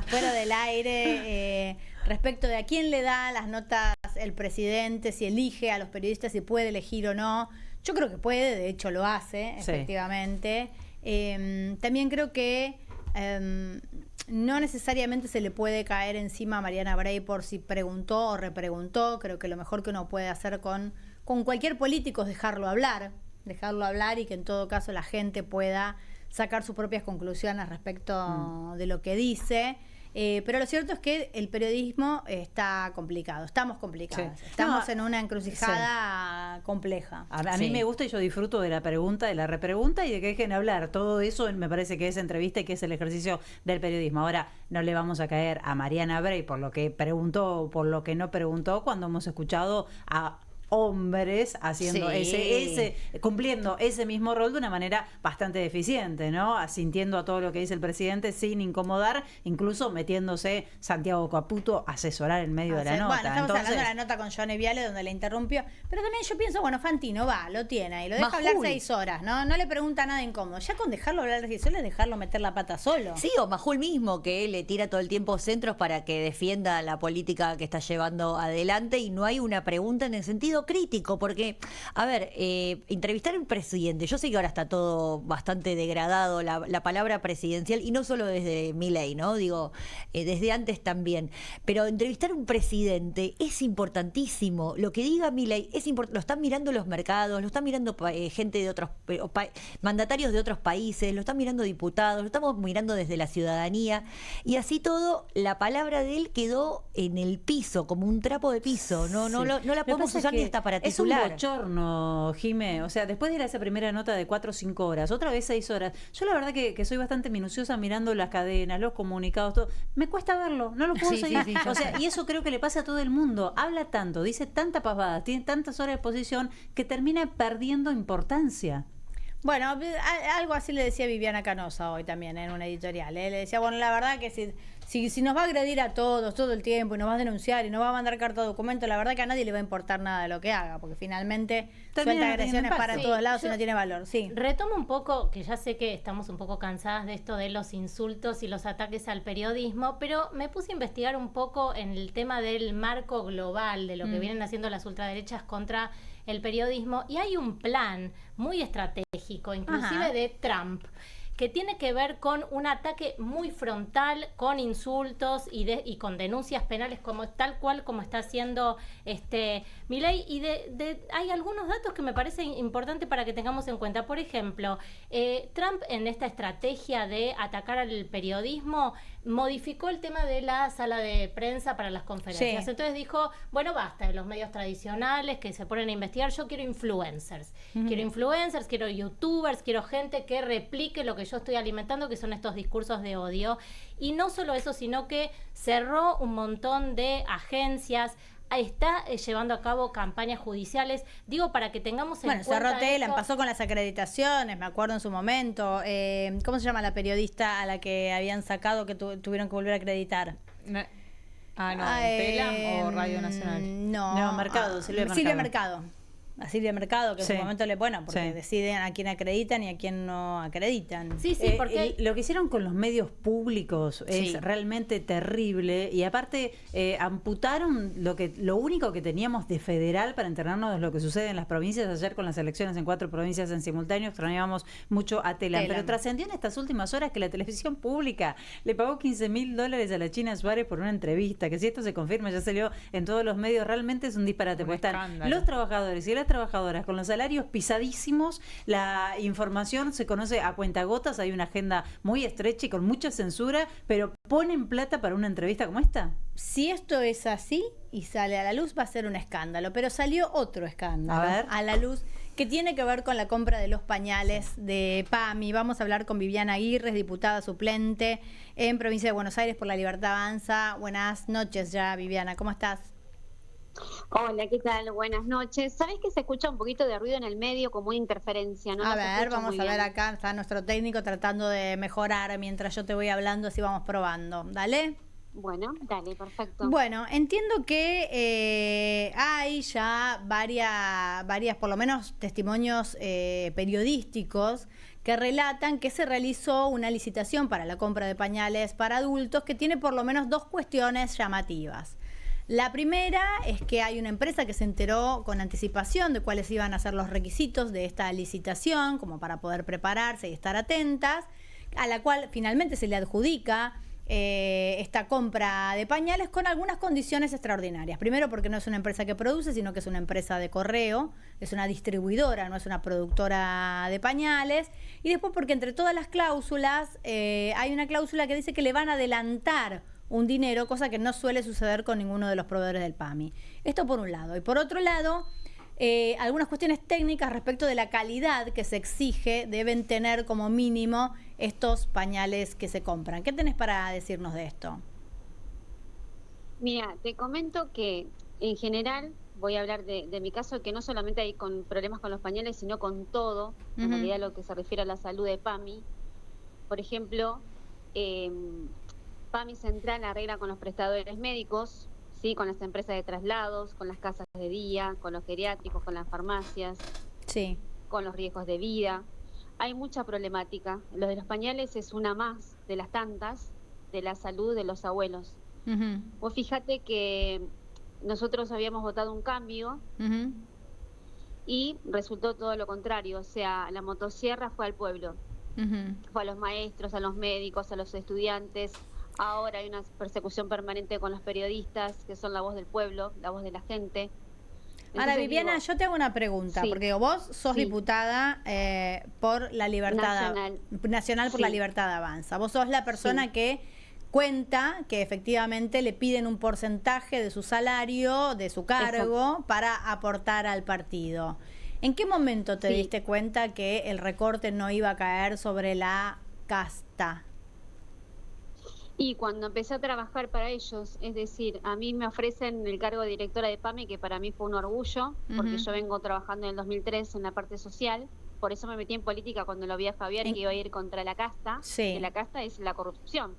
fuera del aire respecto de a quién le da las notas el presidente, si elige a los periodistas, si puede elegir o no. Yo creo que puede, de hecho lo hace, efectivamente. También creo que no necesariamente se le puede caer encima a Mariana Bray por si preguntó o repreguntó. Creo que lo mejor que uno puede hacer con cualquier político es dejarlo hablar y que en todo caso la gente pueda sacar sus propias conclusiones respecto de lo que dice. Pero lo cierto es que el periodismo está complicado, estamos complicadas, estamos en una encrucijada compleja. A mí me gusta y yo disfruto de la pregunta, de la repregunta y de que dejen hablar. Todo eso me parece que es entrevista y que es el ejercicio del periodismo. Ahora, no le vamos a caer a Mariana Bray por lo que preguntó o por lo que no preguntó cuando hemos escuchado a hombres haciendo cumpliendo ese mismo rol de una manera bastante deficiente, ¿no? Asintiendo a todo lo que dice el presidente sin incomodar, incluso metiéndose Santiago Caputo a asesorar en medio de la nota. Bueno, estamos hablando de la nota con Johnny Viale donde le interrumpió, pero también yo pienso, bueno, Fantino lo tiene ahí, lo deja hablar 6 horas, ¿no? No le pregunta nada incómodo. Ya con dejarlo hablar 6 horas, dejarlo meter la pata solo. Sí, o Majul mismo, que le tira todo el tiempo centros para que defienda la política que está llevando adelante y no hay una pregunta en el sentido crítico, porque, a ver, entrevistar al presidente, yo sé que ahora está todo bastante degradado, la palabra presidencial, y no solo desde Milei, ¿no? Digo, desde antes también, pero entrevistar a un presidente es importantísimo, lo que diga Milei es importante, lo están mirando los mercados, lo están mirando gente de otros, mandatarios de otros países, lo están mirando diputados, lo estamos mirando desde la ciudadanía, y así todo, la palabra de él quedó en el piso, como un trapo de piso, no la podemos usar ni hasta para titular. Es un bochorno, Jimé. O sea, después de ir a esa primera nota de 4 o 5 horas, otra vez 6 horas, yo la verdad que soy bastante minuciosa mirando las cadenas, los comunicados, todo. Me cuesta verlo, no lo puedo seguir. O sea, y eso creo que le pasa a todo el mundo. Habla tanto, dice tanta pavada, tiene tantas horas de exposición que termina perdiendo importancia. Bueno, algo así le decía Viviana Canosa hoy también en una editorial. Le decía, bueno, la verdad que si nos va a agredir a todos todo el tiempo y nos va a denunciar y nos va a mandar carta de documento, la verdad que a nadie le va a importar nada de lo que haga, porque finalmente suelta agresiones para todos lados y no tiene valor. Retomo un poco, que ya sé que estamos un poco cansadas de esto de los insultos y los ataques al periodismo, pero me puse a investigar un poco en el tema del marco global de lo que vienen haciendo las ultraderechas contra el periodismo, y hay un plan muy estratégico, inclusive de Trump, que tiene que ver con un ataque muy frontal, con insultos y con denuncias penales, como tal cual como está haciendo Milei. Y hay algunos datos que me parecen importantes para que tengamos en cuenta. Por ejemplo, Trump, en esta estrategia de atacar al periodismo, modificó el tema de la sala de prensa para las conferencias. Entonces dijo, bueno, basta de los medios tradicionales que se ponen a investigar, yo quiero influencers. Quiero youtubers, quiero gente que replique lo que yo estoy alimentando, que son estos discursos de odio. Y no solo eso, sino que cerró un montón de agencias, está llevando a cabo campañas judiciales, digo, para que tengamos en cuenta. Bueno, cerró Telam, pasó con las acreditaciones, me acuerdo en su momento. ¿Cómo se llama la periodista a la que habían sacado que tuvieron que volver a acreditar? ¿Telam o Radio Nacional? No, Mercado, Silvia Mercado. a Silvia Mercado, que Sí. en su momento porque Sí. deciden a quién acreditan y a quién no acreditan. porque lo que hicieron con los medios públicos es Sí. realmente terrible, y aparte amputaron lo único que teníamos de federal para enterarnos de lo que sucede en las provincias. Ayer con las elecciones en 4 provincias en simultáneo extrañábamos mucho a Telam, pero trascendió en estas últimas horas que la televisión pública le pagó $15.000 a la China Suárez por una entrevista, que si esto se confirma, ya salió en todos los medios, realmente es un disparate, porque están escándalo. los trabajadores y las trabajadoras con los salarios pisadísimos, la información se conoce a cuentagotas, hay una agenda muy estrecha y con mucha censura, pero ponen plata para una entrevista como esta. Si esto es así y sale a la luz, va a ser un escándalo. Pero salió otro escándalo a la luz que tiene que ver con la compra de los pañales de PAMI. Vamos a hablar con Viviana Aguirre, diputada suplente en Provincia de Buenos Aires por La Libertad Avanza. Buenas noches ya, Viviana, ¿cómo estás? Hola, ¿qué tal? Buenas noches. ¿Sabés que se escucha un poquito de ruido en el medio, como una interferencia? ¿No? A No se ver, escucha vamos muy a ver bien. acá, está nuestro técnico tratando de mejorar mientras yo te voy hablando, así vamos probando. Dale. Bueno, dale, perfecto. Bueno, entiendo que hay ya varias, por lo menos, testimonios periodísticos que relatan que se realizó una licitación para la compra de pañales para adultos que tiene por lo menos dos cuestiones llamativas. La primera es que hay una empresa que se enteró con anticipación de cuáles iban a ser los requisitos de esta licitación, como para poder prepararse y estar atentas, a la cual finalmente se le adjudica esta compra de pañales con algunas condiciones extraordinarias. Primero, porque no es una empresa que produce, sino que es una empresa de correo, es una distribuidora, no es una productora de pañales. Y después, porque entre todas las cláusulas hay una cláusula que dice que le van a adelantar un dinero, cosa que no suele suceder con ninguno de los proveedores del PAMI. Esto por un lado. Y por otro lado, algunas cuestiones técnicas respecto de la calidad que se exige deben tener como mínimo estos pañales que se compran. ¿Qué tenés para decirnos de esto? Mira, te comento que en general, voy a hablar de mi caso, que no solamente hay con problemas con los pañales, sino con todo, en Ujú. realidad lo que se refiere a la salud de PAMI. Por ejemplo, PAMI Central arregla con los prestadores médicos, ¿sí? Con las empresas de traslados, con las casas de día, con los geriátricos, con las farmacias, sí, con los riesgos de vida. Hay mucha problemática. Lo de los pañales es una más de las tantas de la salud de los abuelos. Ujú, Vos fíjate que nosotros habíamos votado un cambio ujú. y resultó todo lo contrario. O sea, la motosierra fue al pueblo, Ujú. fue a los maestros, a los médicos, a los estudiantes. Ahora hay una persecución permanente con los periodistas, que son la voz del pueblo, la voz de la gente. Ahora, Entonces, Viviana, digo, yo te hago una pregunta, Sí. porque vos sos Sí. diputada por la Libertad Nacional por Sí. la Libertad Avanza. Vos sos la persona Sí. que cuenta que efectivamente le piden un porcentaje de su salario, de su cargo, para aportar al partido. ¿En qué momento te Sí. diste cuenta que el recorte no iba a caer sobre la casta? Y cuando empecé a trabajar para ellos, es decir, a mí me ofrecen el cargo de directora de PAMI, que para mí fue un orgullo, porque Ujú. yo vengo trabajando en el 2003 en la parte social, por eso me metí en política cuando lo vi a Javier, que iba a ir contra la casta, Sí. que la casta es la corrupción.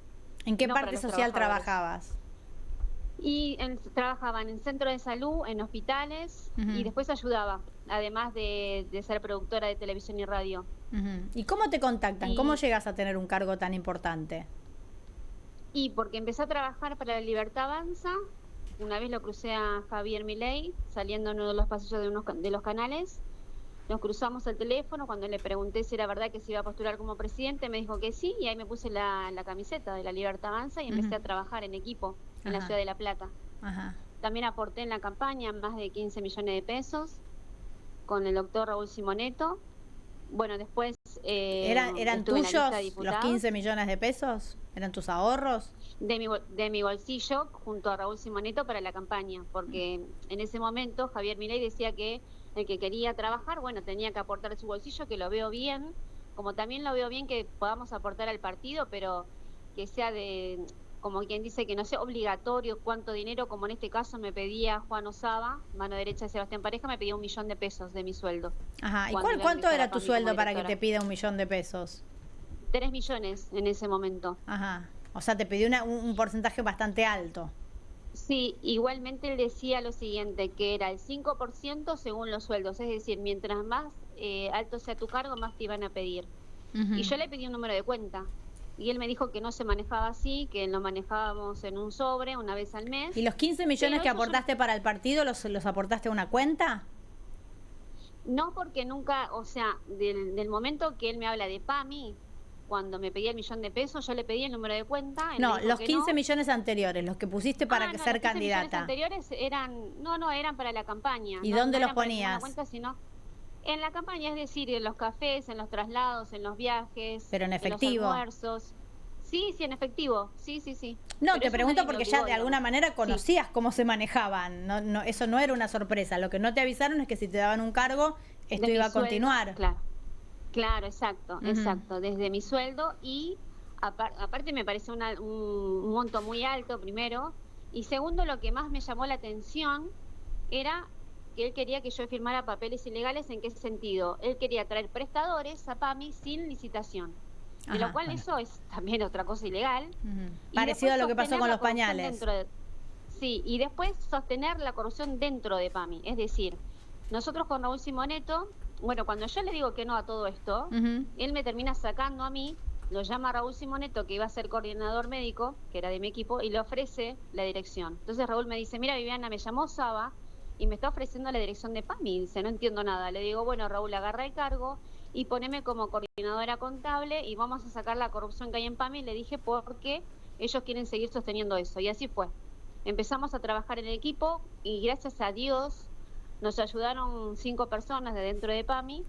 ¿En qué no para parte los social trabajadores. trabajabas? Y trabajaban en centros de salud, en hospitales, Ujú. y después ayudaba, además de ser productora de televisión y radio. Ujú. ¿Y cómo te contactan? Y- ¿Cómo llegas a tener un cargo tan importante? Y porque empecé a trabajar para la Libertad Avanza, una vez lo crucé a Javier Milei, saliendo en uno de los pasillos de los canales, nos cruzamos el teléfono, cuando le pregunté si era verdad que se iba a postular como presidente, me dijo que sí, y ahí me puse la camiseta de la Libertad Avanza y empecé Ujú. a trabajar en equipo en la Ajá. ciudad de La Plata. Ajá. También aporté en la campaña más de 15 millones de pesos con el doctor Raúl Simoneto. Bueno, después ¿Eran estuve en la lista tuyos de los diputados. 15 millones de pesos? ¿Eran tus ahorros? De mi bolsillo junto a Raúl Simoneto para la campaña, porque en ese momento Javier Milei decía que el que quería trabajar, bueno, tenía que aportar su bolsillo, que lo veo bien, como también lo veo bien que podamos aportar al partido, pero que sea de, como quien dice, que no sea obligatorio cuánto dinero, como en este caso me pedía Juan Osaba, mano derecha de Sebastián Pareja, me pedía 1 millón de pesos de mi sueldo. Ajá. ¿Y Cuando él cuánto empezó era la tu PAMI sueldo como para que directora. te pida 1 millón de pesos? 3 millones en ese momento. Ajá. O sea, te pidió un porcentaje bastante alto. Sí, Sí, igualmente él decía lo siguiente, que era el 5% según los sueldos, es decir, mientras más alto sea tu cargo, más te iban a pedir. Y yo le pedí un número de cuenta, y él me dijo que no se manejaba así, que lo manejábamos en un sobre una vez al mes. ¿Y los 15 millones que aportaste para el partido, los aportaste a una cuenta? No, porque nunca, o sea, del momento que él me habla de PAMI, cuando me pedía el $1.000.000, yo le pedí el número de cuenta. No, los 15 millones anteriores, los que pusiste para ser los 15 candidata. millones anteriores eran para la campaña. ¿Y no, dónde no los eran para ponías? ninguna cuenta, sino en la campaña, es decir, en los cafés, en los traslados, en los viajes, pero en efectivo. En los almuerzos. Sí, en efectivo. Sí. No, Pero te eso pregunto nadie me porque obligó, ya de alguna manera conocías cómo se manejaban. No, eso no era una sorpresa. Lo que no te avisaron es que si te daban un cargo, esto De iba mi a continuar. sueldo, claro, exacto, exacto. Desde mi sueldo y aparte me parece un monto muy alto, primero. Y segundo, lo que más me llamó la atención era que él quería que yo firmara papeles ilegales. ¿En qué sentido? Él quería traer prestadores a PAMI sin licitación. De lo cual eso es también otra cosa ilegal. Y parecido a lo que después pasó con sostener los la corrupción pañales. Sí, y después sostener la corrupción dentro de PAMI. Es decir, nosotros con Raúl Simoneto, bueno, cuando yo le digo que no a todo esto, él me termina sacando a mí, lo llama a Raúl Simoneto, que iba a ser coordinador médico, que era de mi equipo, y le ofrece la dirección. Entonces Raúl me dice, mira, Viviana, me llamó Saba y me está ofreciendo la dirección de PAMI. Dice, no entiendo nada. Le digo, bueno, Raúl, agarra el cargo y poneme como coordinadora contable y vamos a sacar la corrupción que hay en PAMI. Le dije, porque ellos quieren seguir sosteniendo eso. Y así fue. Empezamos a trabajar en el equipo y gracias a Dios nos ayudaron 5 personas de dentro de PAMI,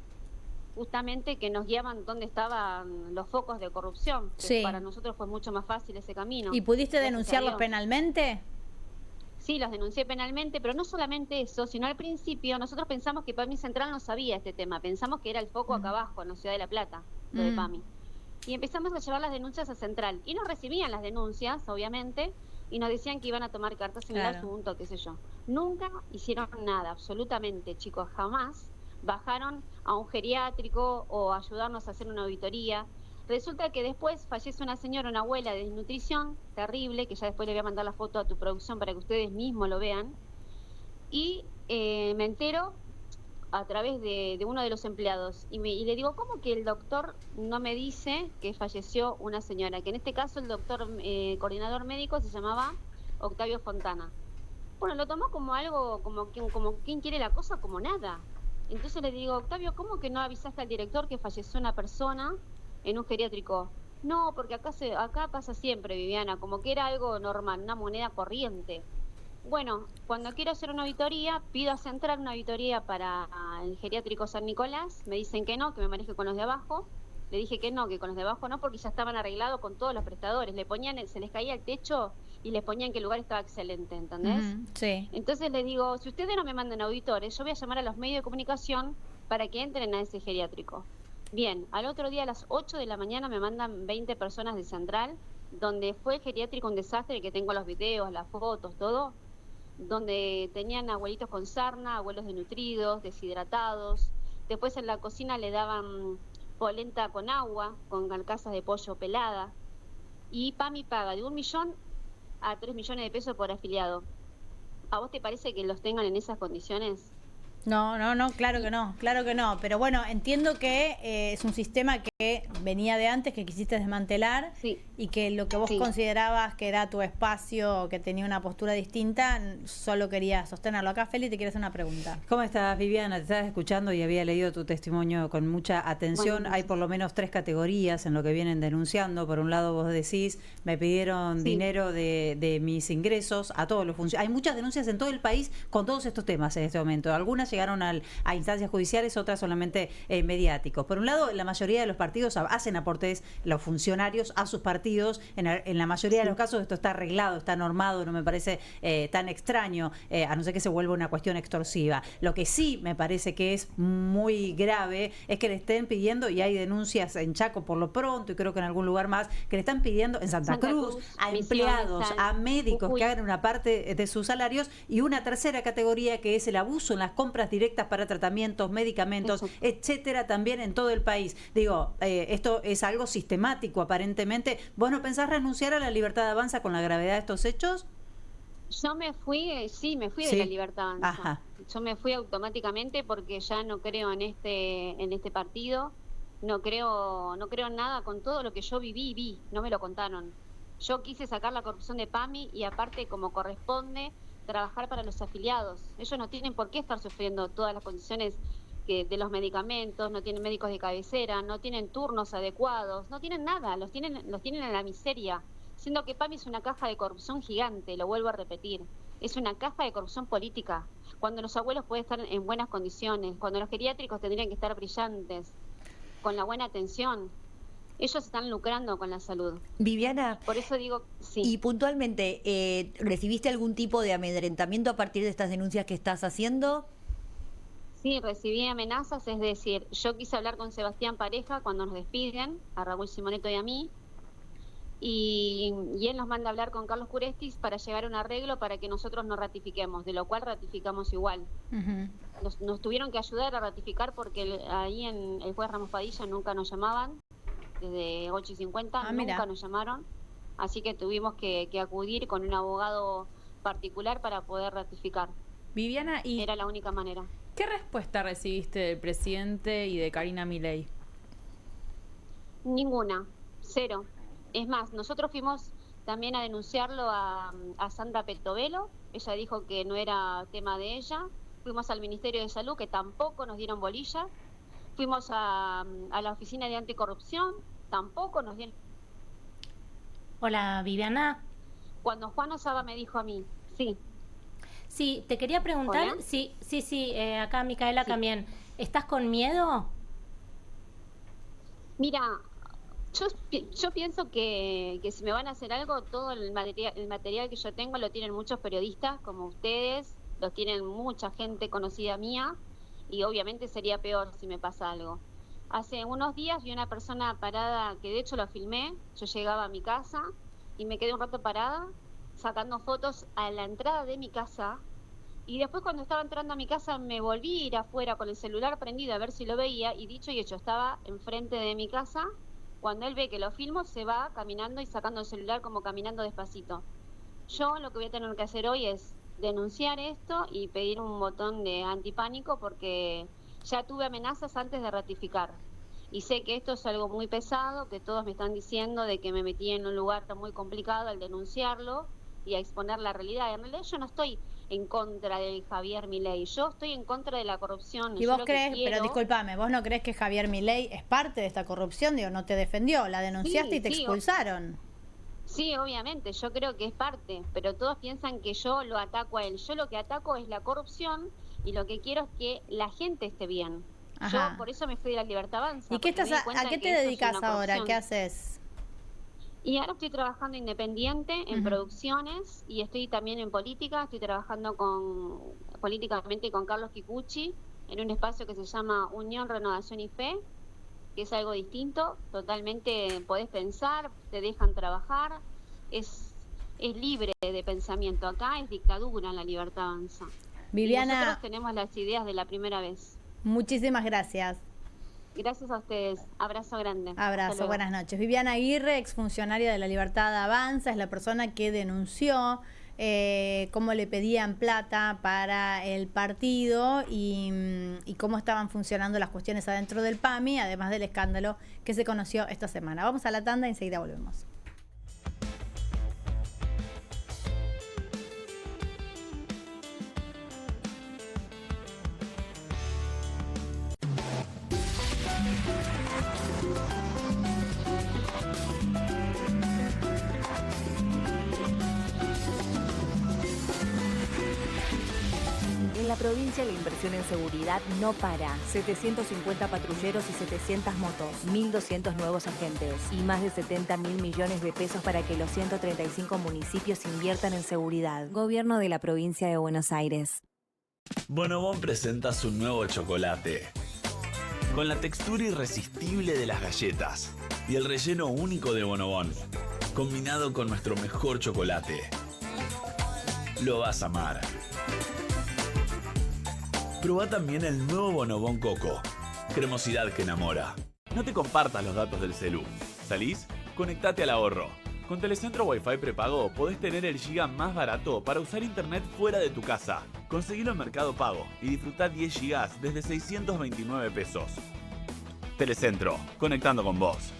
justamente que nos guiaban dónde estaban los focos de corrupción. Que para nosotros fue mucho más fácil ese camino. ¿Y pudiste denunciarlos penalmente? Sí, los denuncié penalmente, pero no solamente eso, sino al principio nosotros pensamos que PAMI Central no sabía este tema, pensamos que era el foco acá abajo, en la Ciudad de La Plata, lo de PAMI. Y empezamos a llevar las denuncias a Central, y nos recibían las denuncias, obviamente, y nos decían que iban a tomar cartas en el asunto, qué sé yo. Nunca hicieron nada, absolutamente, chicos, jamás bajaron a un geriátrico o ayudarnos a hacer una auditoría. Resulta que después fallece una señora, una abuela de desnutrición, terrible, que ya después le voy a mandar la foto a tu producción para que ustedes mismos lo vean. Y me entero a través de uno de los empleados. Y le digo, ¿cómo que el doctor no me dice que falleció una señora? Que en este caso el doctor coordinador médico se llamaba Octavio Fontana. Bueno, lo tomó como algo, como quien quiere la cosa, como nada. Entonces le digo, Octavio, ¿cómo que no avisaste al director que falleció una persona en un geriátrico? No, porque acá pasa siempre, Viviana, como que era algo normal, una moneda corriente. Bueno, cuando quiero hacer una auditoría, pido a Central una auditoría para el geriátrico San Nicolás, me dicen que no, que me maneje con los de abajo. Le dije que no, que con los de abajo no, porque ya estaban arreglados con todos los prestadores. Le ponían, se les caía el techo y les ponían que el lugar estaba excelente, ¿entendés? Sí. Entonces les digo, si ustedes no me mandan auditores, yo voy a llamar a los medios de comunicación para que entren a ese geriátrico. Bien, al otro día a las 8 de la mañana me mandan 20 personas de Central, donde fue el geriátrico un desastre, que tengo los videos, las fotos, todo, donde tenían abuelitos con sarna, abuelos desnutridos, deshidratados. Después en la cocina le daban polenta con agua, con carcasas de pollo pelada. Y PAMI paga de 1 millón a 3 millones de pesos por afiliado. ¿A vos te parece que los tengan en esas condiciones? No, claro que no. Pero bueno, entiendo que es un sistema que venía de antes, que quisiste desmantelar y que lo que vos considerabas que era tu espacio, que tenía una postura distinta, solo querías sostenerlo. Acá, Feli, te quiero hacer una pregunta. ¿Cómo estás, Viviana? Te estabas escuchando y había leído tu testimonio con mucha atención. Hay por lo menos 3 categorías en lo que vienen denunciando. Por un lado, vos decís, me pidieron dinero de mis ingresos a todos los funcionarios. Hay muchas denuncias en todo el país con todos estos temas en este momento. Algunas llegaron a instancias judiciales, otras solamente mediáticos. Por un lado, la mayoría de los partidos hacen aportes, los funcionarios, a sus partidos. En la mayoría de los casos esto está arreglado, está normado, no me parece tan extraño, a no ser que se vuelva una cuestión extorsiva. Lo que sí me parece que es muy grave es que le estén pidiendo, y hay denuncias en Chaco por lo pronto, y creo que en algún lugar más, que le están pidiendo en Santa Cruz a empleados, a médicos que hagan una parte de sus salarios, y una tercera categoría que es el abuso en las compras directas para tratamientos, medicamentos, etcétera, también en todo el país. Digo, esto es algo sistemático aparentemente. ¿Vos no pensás renunciar a la libertad de Avanza con la gravedad de estos hechos? Yo me fui, sí, me fui Sí. de la Libertad Avanza. Ajá. Yo me fui automáticamente porque ya no creo en este partido, no creo en nada con todo lo que yo viví, no me lo contaron. Yo quise sacar la corrupción de PAMI y aparte, como corresponde, trabajar para los afiliados. Ellos no tienen por qué estar sufriendo todas las condiciones de los medicamentos, no tienen médicos de cabecera, no tienen turnos adecuados, no tienen nada, los tienen en la miseria. Siendo que PAMI es una caja de corrupción gigante, lo vuelvo a repetir. Es una caja de corrupción política, cuando los abuelos pueden estar en buenas condiciones, cuando los geriátricos tendrían que estar brillantes, con la buena atención. Ellos están lucrando con la salud. Viviana, por eso digo, sí. Y puntualmente, ¿recibiste algún tipo de amedrentamiento a partir de estas denuncias que estás haciendo? Sí, recibí amenazas, es decir, yo quise hablar con Sebastián Pareja cuando nos despiden, a Raúl Simoneto y a mí, y él nos manda a hablar con Carlos Curestis para llegar a un arreglo para que nosotros nos ratifiquemos, de lo cual ratificamos igual. Nos tuvieron que ayudar a ratificar porque ahí en el juez Ramos Padilla nunca nos llamaban, desde 8:50 nunca nos llamaron, así que tuvimos que acudir con un abogado particular para poder ratificar. Viviana, era la única manera. ¿Qué respuesta recibiste del presidente y de Karina Milei? Ninguna, cero. Es más, nosotros fuimos también a denunciarlo a Sandra Petovelo, ella dijo que no era tema de ella, fuimos al Ministerio de Salud, que tampoco nos dieron bolilla, fuimos a la Oficina de Anticorrupción, tampoco nos dieron... Hola, Viviana. Cuando Juan Osaba me dijo a mí, sí. Sí, te quería preguntar, ¿Hola? sí, acá Micaela también, ¿estás con miedo? Mira, yo pienso que si me van a hacer algo, todo el material que yo tengo lo tienen muchos periodistas como ustedes, lo tienen mucha gente conocida mía y obviamente sería peor si me pasa algo. Hace unos días vi una persona parada, que de hecho lo filmé, yo llegaba a mi casa y me quedé un rato parada sacando fotos a la entrada de mi casa y después cuando estaba entrando a mi casa me volví a ir afuera con el celular prendido a ver si lo veía y dicho y hecho, estaba enfrente de mi casa. Cuando él ve que lo filmo, se va caminando y sacando el celular como caminando despacito. Yo lo que voy a tener que hacer hoy es denunciar esto y pedir un botón de antipánico porque ya tuve amenazas antes de ratificar. Y sé que esto es algo muy pesado, que todos me están diciendo de que me metí en un lugar muy complicado al denunciarlo y a exponer la realidad. En realidad yo no estoy en contra del Javier Milei, yo estoy en contra de la corrupción. ¿Y vos crees, pero discúlpame, vos no crees que Javier Milei es parte de esta corrupción? Digo, no te defendió, la denunciaste y te expulsaron. Sí, obviamente, yo creo que es parte, pero todos piensan que yo lo ataco a él. Yo lo que ataco es la corrupción y lo que quiero es que la gente esté bien. Ajá. Yo por eso me fui de la Libertad Avanza. ¿Y qué estás a qué te dedicas ahora? ¿Qué haces? Y ahora estoy trabajando independiente en producciones y estoy también en política. Estoy trabajando políticamente con Carlos Kikuchi en un espacio que se llama Unión, Renovación y Fe, que es algo distinto. Totalmente podés pensar, te dejan trabajar, es libre de pensamiento. Acá es dictadura en la Libertad Avanza. Viviana, y nosotros tenemos las ideas de la primera vez. Muchísimas gracias. Gracias a ustedes. Abrazo grande. Abrazo, buenas noches. Viviana Aguirre, exfuncionaria de la Libertad Avanza, es la persona que denunció cómo le pedían plata para el partido y cómo estaban funcionando las cuestiones adentro del PAMI, además del escándalo que se conoció esta semana. Vamos a la tanda y enseguida volvemos. En la provincia la inversión en seguridad no para. 750 patrulleros y 700 motos, 1.200 nuevos agentes y más de 70.000 millones de pesos para que los 135 municipios inviertan en seguridad. Gobierno de la provincia de Buenos Aires. Bonobón presenta su nuevo chocolate. Con la textura irresistible de las galletas y el relleno único de Bonobón, combinado con nuestro mejor chocolate. Lo vas a amar. Probá también el nuevo Bonobón Coco. Cremosidad que enamora. No te compartas los datos del celu. ¿Salís? Conectate al ahorro. Con Telecentro Wi-Fi prepago podés tener el giga más barato para usar internet fuera de tu casa. Conseguilo en Mercado Pago y disfrutá 10 gigas desde 629 pesos. Telecentro, conectando con vos.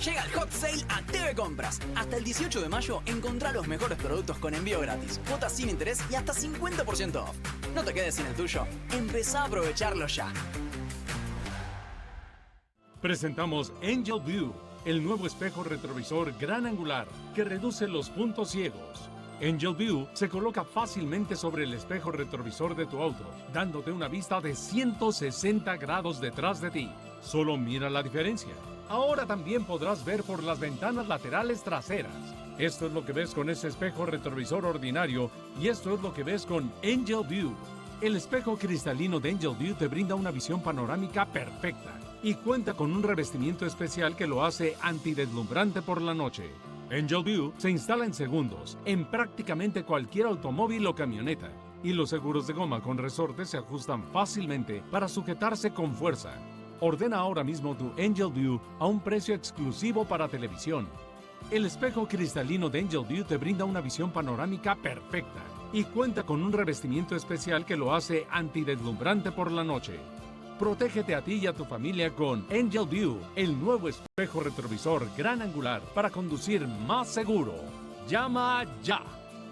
Llega el Hot Sale a TV Compras. Hasta el 18 de mayo encontrá los mejores productos con envío gratis, cuotas sin interés y hasta 50% off. No te quedes sin el tuyo. Empezá a aprovecharlo ya. Presentamos Angel View, el nuevo espejo retrovisor gran angular que reduce los puntos ciegos. Angel View se coloca fácilmente sobre el espejo retrovisor de tu auto, dándote una vista de 160 grados detrás de ti. Solo mira la diferencia. Ahora también podrás ver por las ventanas laterales traseras. Esto es lo que ves con ese espejo retrovisor ordinario y esto es lo que ves con Angel View. El espejo cristalino de Angel View te brinda una visión panorámica perfecta y cuenta con un revestimiento especial que lo hace antideslumbrante por la noche. Angel View se instala en segundos en prácticamente cualquier automóvil o camioneta y los seguros de goma con resorte se ajustan fácilmente para sujetarse con fuerza. Ordena ahora mismo tu Angel View a un precio exclusivo para televisión. El espejo cristalino de Angel View te brinda una visión panorámica perfecta y cuenta con un revestimiento especial que lo hace antideslumbrante por la noche. Protégete a ti y a tu familia con Angel View, el nuevo espejo retrovisor gran angular para conducir más seguro. Llama ya.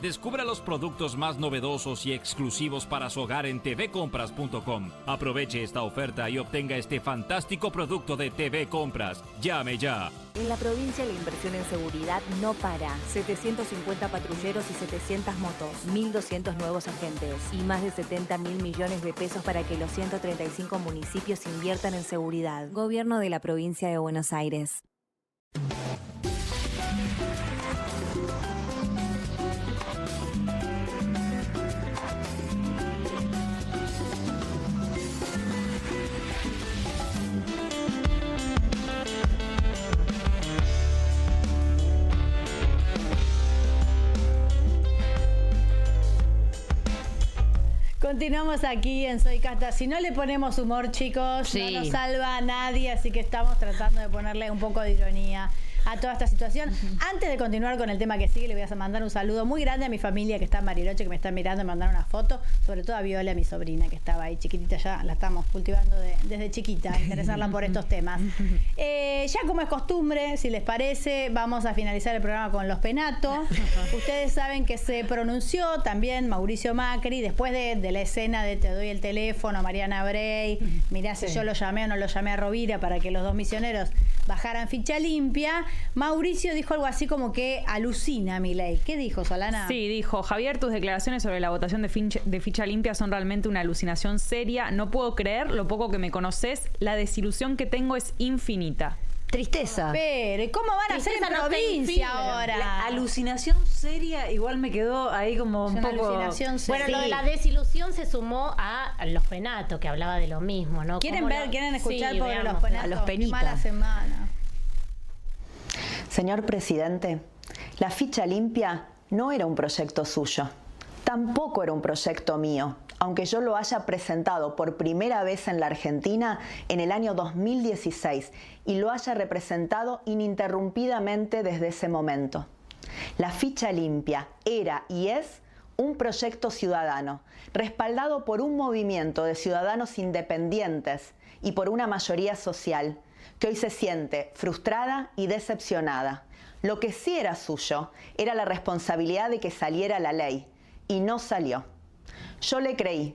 Descubra los productos más novedosos y exclusivos para su hogar en tvcompras.com. Aproveche esta oferta y obtenga este fantástico producto de TV Compras. Llame ya. En la provincia la inversión en seguridad no para. 750 patrulleros y 700 motos, 1.200 nuevos agentes y más de 70.000 millones de pesos para que los 135 municipios inviertan en seguridad. Gobierno de la provincia de Buenos Aires. Continuamos aquí en Soy Casta. Si no le ponemos humor, chicos, Sí. no nos salva a nadie, así que estamos tratando de ponerle un poco de ironía a toda esta situación. Antes de continuar con el tema que sigue, le voy a mandar un saludo muy grande a mi familia que está en Bariloche, que me están mirando y mandar una foto, sobre todo a Viola, mi sobrina, que estaba ahí chiquitita, ya la estamos cultivando desde chiquita, interesarla por estos temas. Ya como es costumbre, si les parece, vamos a finalizar el programa con los penatos. Ustedes saben que se pronunció también Mauricio Macri después de la escena de Te doy el teléfono, Mariana Brey, mirá si yo lo llamé o no lo llamé a Rovira para que los dos misioneros bajaran ficha limpia. Mauricio dijo algo así como que alucina Milei. ¿Qué dijo, Solana? Sí, dijo: Javier, tus declaraciones sobre la votación de ficha limpia son realmente una alucinación seria. No puedo creer lo poco que me conoces. La desilusión que tengo es infinita. Tristeza. Pero, ¿cómo van a hacer en provincia ahora? La alucinación seria igual me quedó ahí como un poco... Bueno, lo de la desilusión se sumó a los penatos, que hablaba de lo mismo, ¿no? ¿Quieren ver, quieren escuchar Sí, sobre veamos. los penatos? A los Qué penitas. mala semana. Señor presidente, la ficha limpia no era un proyecto suyo, tampoco era un proyecto mío, aunque yo lo haya presentado por primera vez en la Argentina en el año 2016 y lo haya representado ininterrumpidamente desde ese momento. La ficha limpia era y es un proyecto ciudadano, respaldado por un movimiento de ciudadanos independientes y por una mayoría social, que hoy se siente frustrada y decepcionada. Lo que sí era suyo era la responsabilidad de que saliera la ley, y no salió. Yo le creí,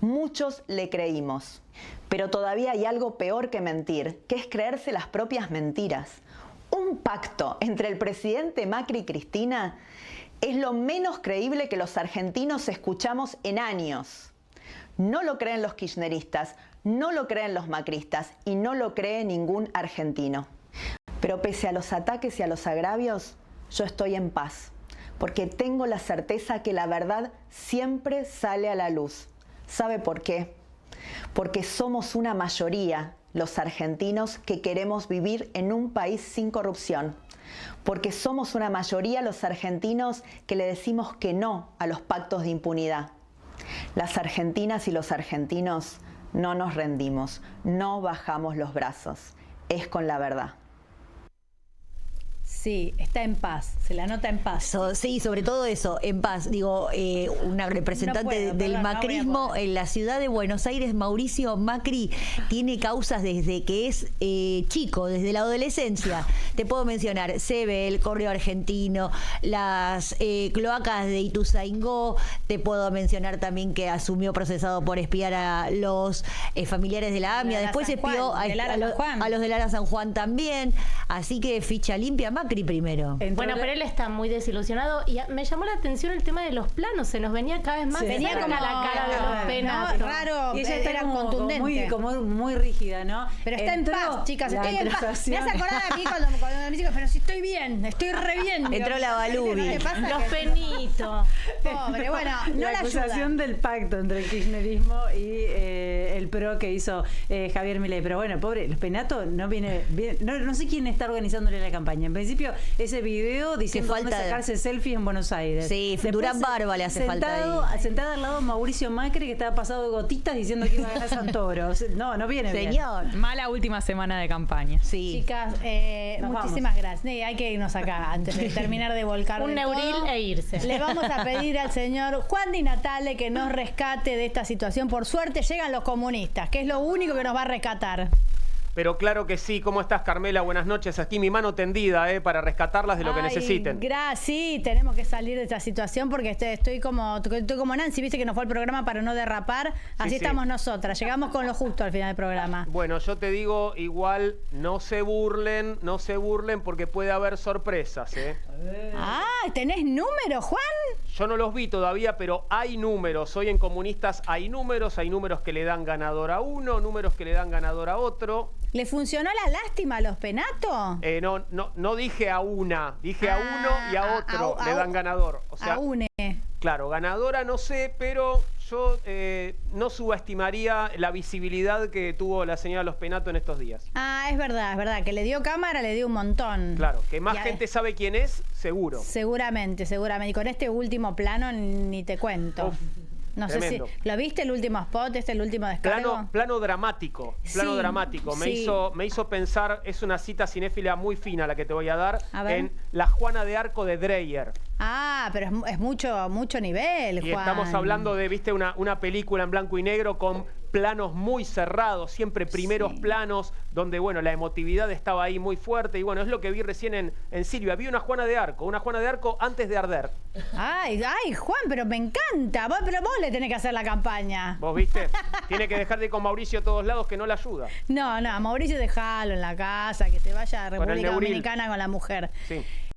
muchos le creímos, pero todavía hay algo peor que mentir, que es creerse las propias mentiras. Un pacto entre el presidente Macri y Cristina es lo menos creíble que los argentinos escuchamos en años. No lo creen los kirchneristas, no lo creen los macristas y no lo cree ningún argentino. Pero pese a los ataques y a los agravios, yo estoy en paz, porque tengo la certeza que la verdad siempre sale a la luz. ¿Sabe por qué? Porque somos una mayoría, los argentinos, que queremos vivir en un país sin corrupción. Porque somos una mayoría los argentinos que le decimos que no a los pactos de impunidad. Las argentinas y los argentinos no nos rendimos, no bajamos los brazos. Es con la verdad. Sí, está en paz, se la nota en paz. Sí, sobre todo eso, en paz. Digo, una representante del macrismo en la ciudad de Buenos Aires, Mauricio Macri, tiene causas desde que es chico, desde la adolescencia. Te puedo mencionar SEBE, el Correo Argentino, las cloacas de Ituzaingó. Te puedo mencionar también que asumió procesado por espiar a los familiares de la AMIA. Después espió a los de Lara San Juan también. Así que ficha limpia, Macri primero. Bueno, pero él está muy desilusionado y me llamó la atención el tema de los planos. Se nos venía cada vez más venía como la cara de los Penato. Raro, y ella era contundente. Muy rígida, ¿no? Pero está en paz, chicas, estoy en paz. Me hace acordar a mí cuando me dicen, pero si estoy bien, estoy re bien. Entró la Balubi. Los penitos. Pobre, bueno, no la acusación del pacto entre el kirchnerismo y el PRO que hizo Javier Milei. Pero bueno, pobre, los Penato no viene bien. No sé quién está organizándole la campaña. En principio, ese video diciendo dónde sacarse selfies en Buenos Aires. Sí, después, Durán Barba le hace falta ahí. Sentada al lado Mauricio Macri, que estaba pasado de gotitas diciendo que iba a ganar Santoro. No viene bien. Señor. Mala última semana de campaña. Sí. Chicas, muchísimas gracias. Hay que irnos acá antes de terminar de volcar un neuril e irse. Le vamos a pedir al señor Juan Di Natale que nos rescate de esta situación. Por suerte llegan los comunistas, que es lo único que nos va a rescatar. Pero claro que sí. ¿Cómo estás, Carmela? Buenas noches. Aquí mi mano tendida para rescatarlas de lo que necesiten. Sí, tenemos que salir de esta situación porque estoy como Nancy, viste que nos fue el programa para no derrapar. Así estamos nosotras. Llegamos con lo justo al final del programa. Bueno, yo te digo, igual, no se burlen porque puede haber sorpresas, ¿tenés números, Juan? Yo no los vi todavía, pero hay números. Hoy en Comunistas hay números que le dan ganador a uno, números que le dan ganador a otro. ¿Le funcionó la lástima a los Penato? No dije a una, dije a uno y a otro le dan ganador. O sea, a une. Claro, ganadora no sé, pero yo no subestimaría la visibilidad que tuvo la señora Los Penato en estos días. Es verdad, que le dio cámara, le dio un montón. Claro, que más gente sabe quién es, seguro. Seguramente. Y con este último plano ni te cuento. No tremendo. Sé si lo viste el último spot, el último descargo. Plano dramático. Me hizo pensar, es una cita cinéfila muy fina la que te voy a dar, en La Juana de Arco de Dreyer. Pero es mucho nivel, y Juan. Estamos hablando de, viste, una película en blanco y negro con planos muy cerrados, siempre primeros planos, donde, bueno, la emotividad estaba ahí muy fuerte. Y bueno, es lo que vi recién en Silvia. Vi una Juana de Arco antes de arder. Ay, Juan, pero me encanta. Pero vos le tenés que hacer la campaña. ¿Vos viste? Tiene que dejar de ir con Mauricio a todos lados, que no le ayuda. No, Mauricio dejalo en la casa, que se vaya a República Dominicana con la mujer. Sí.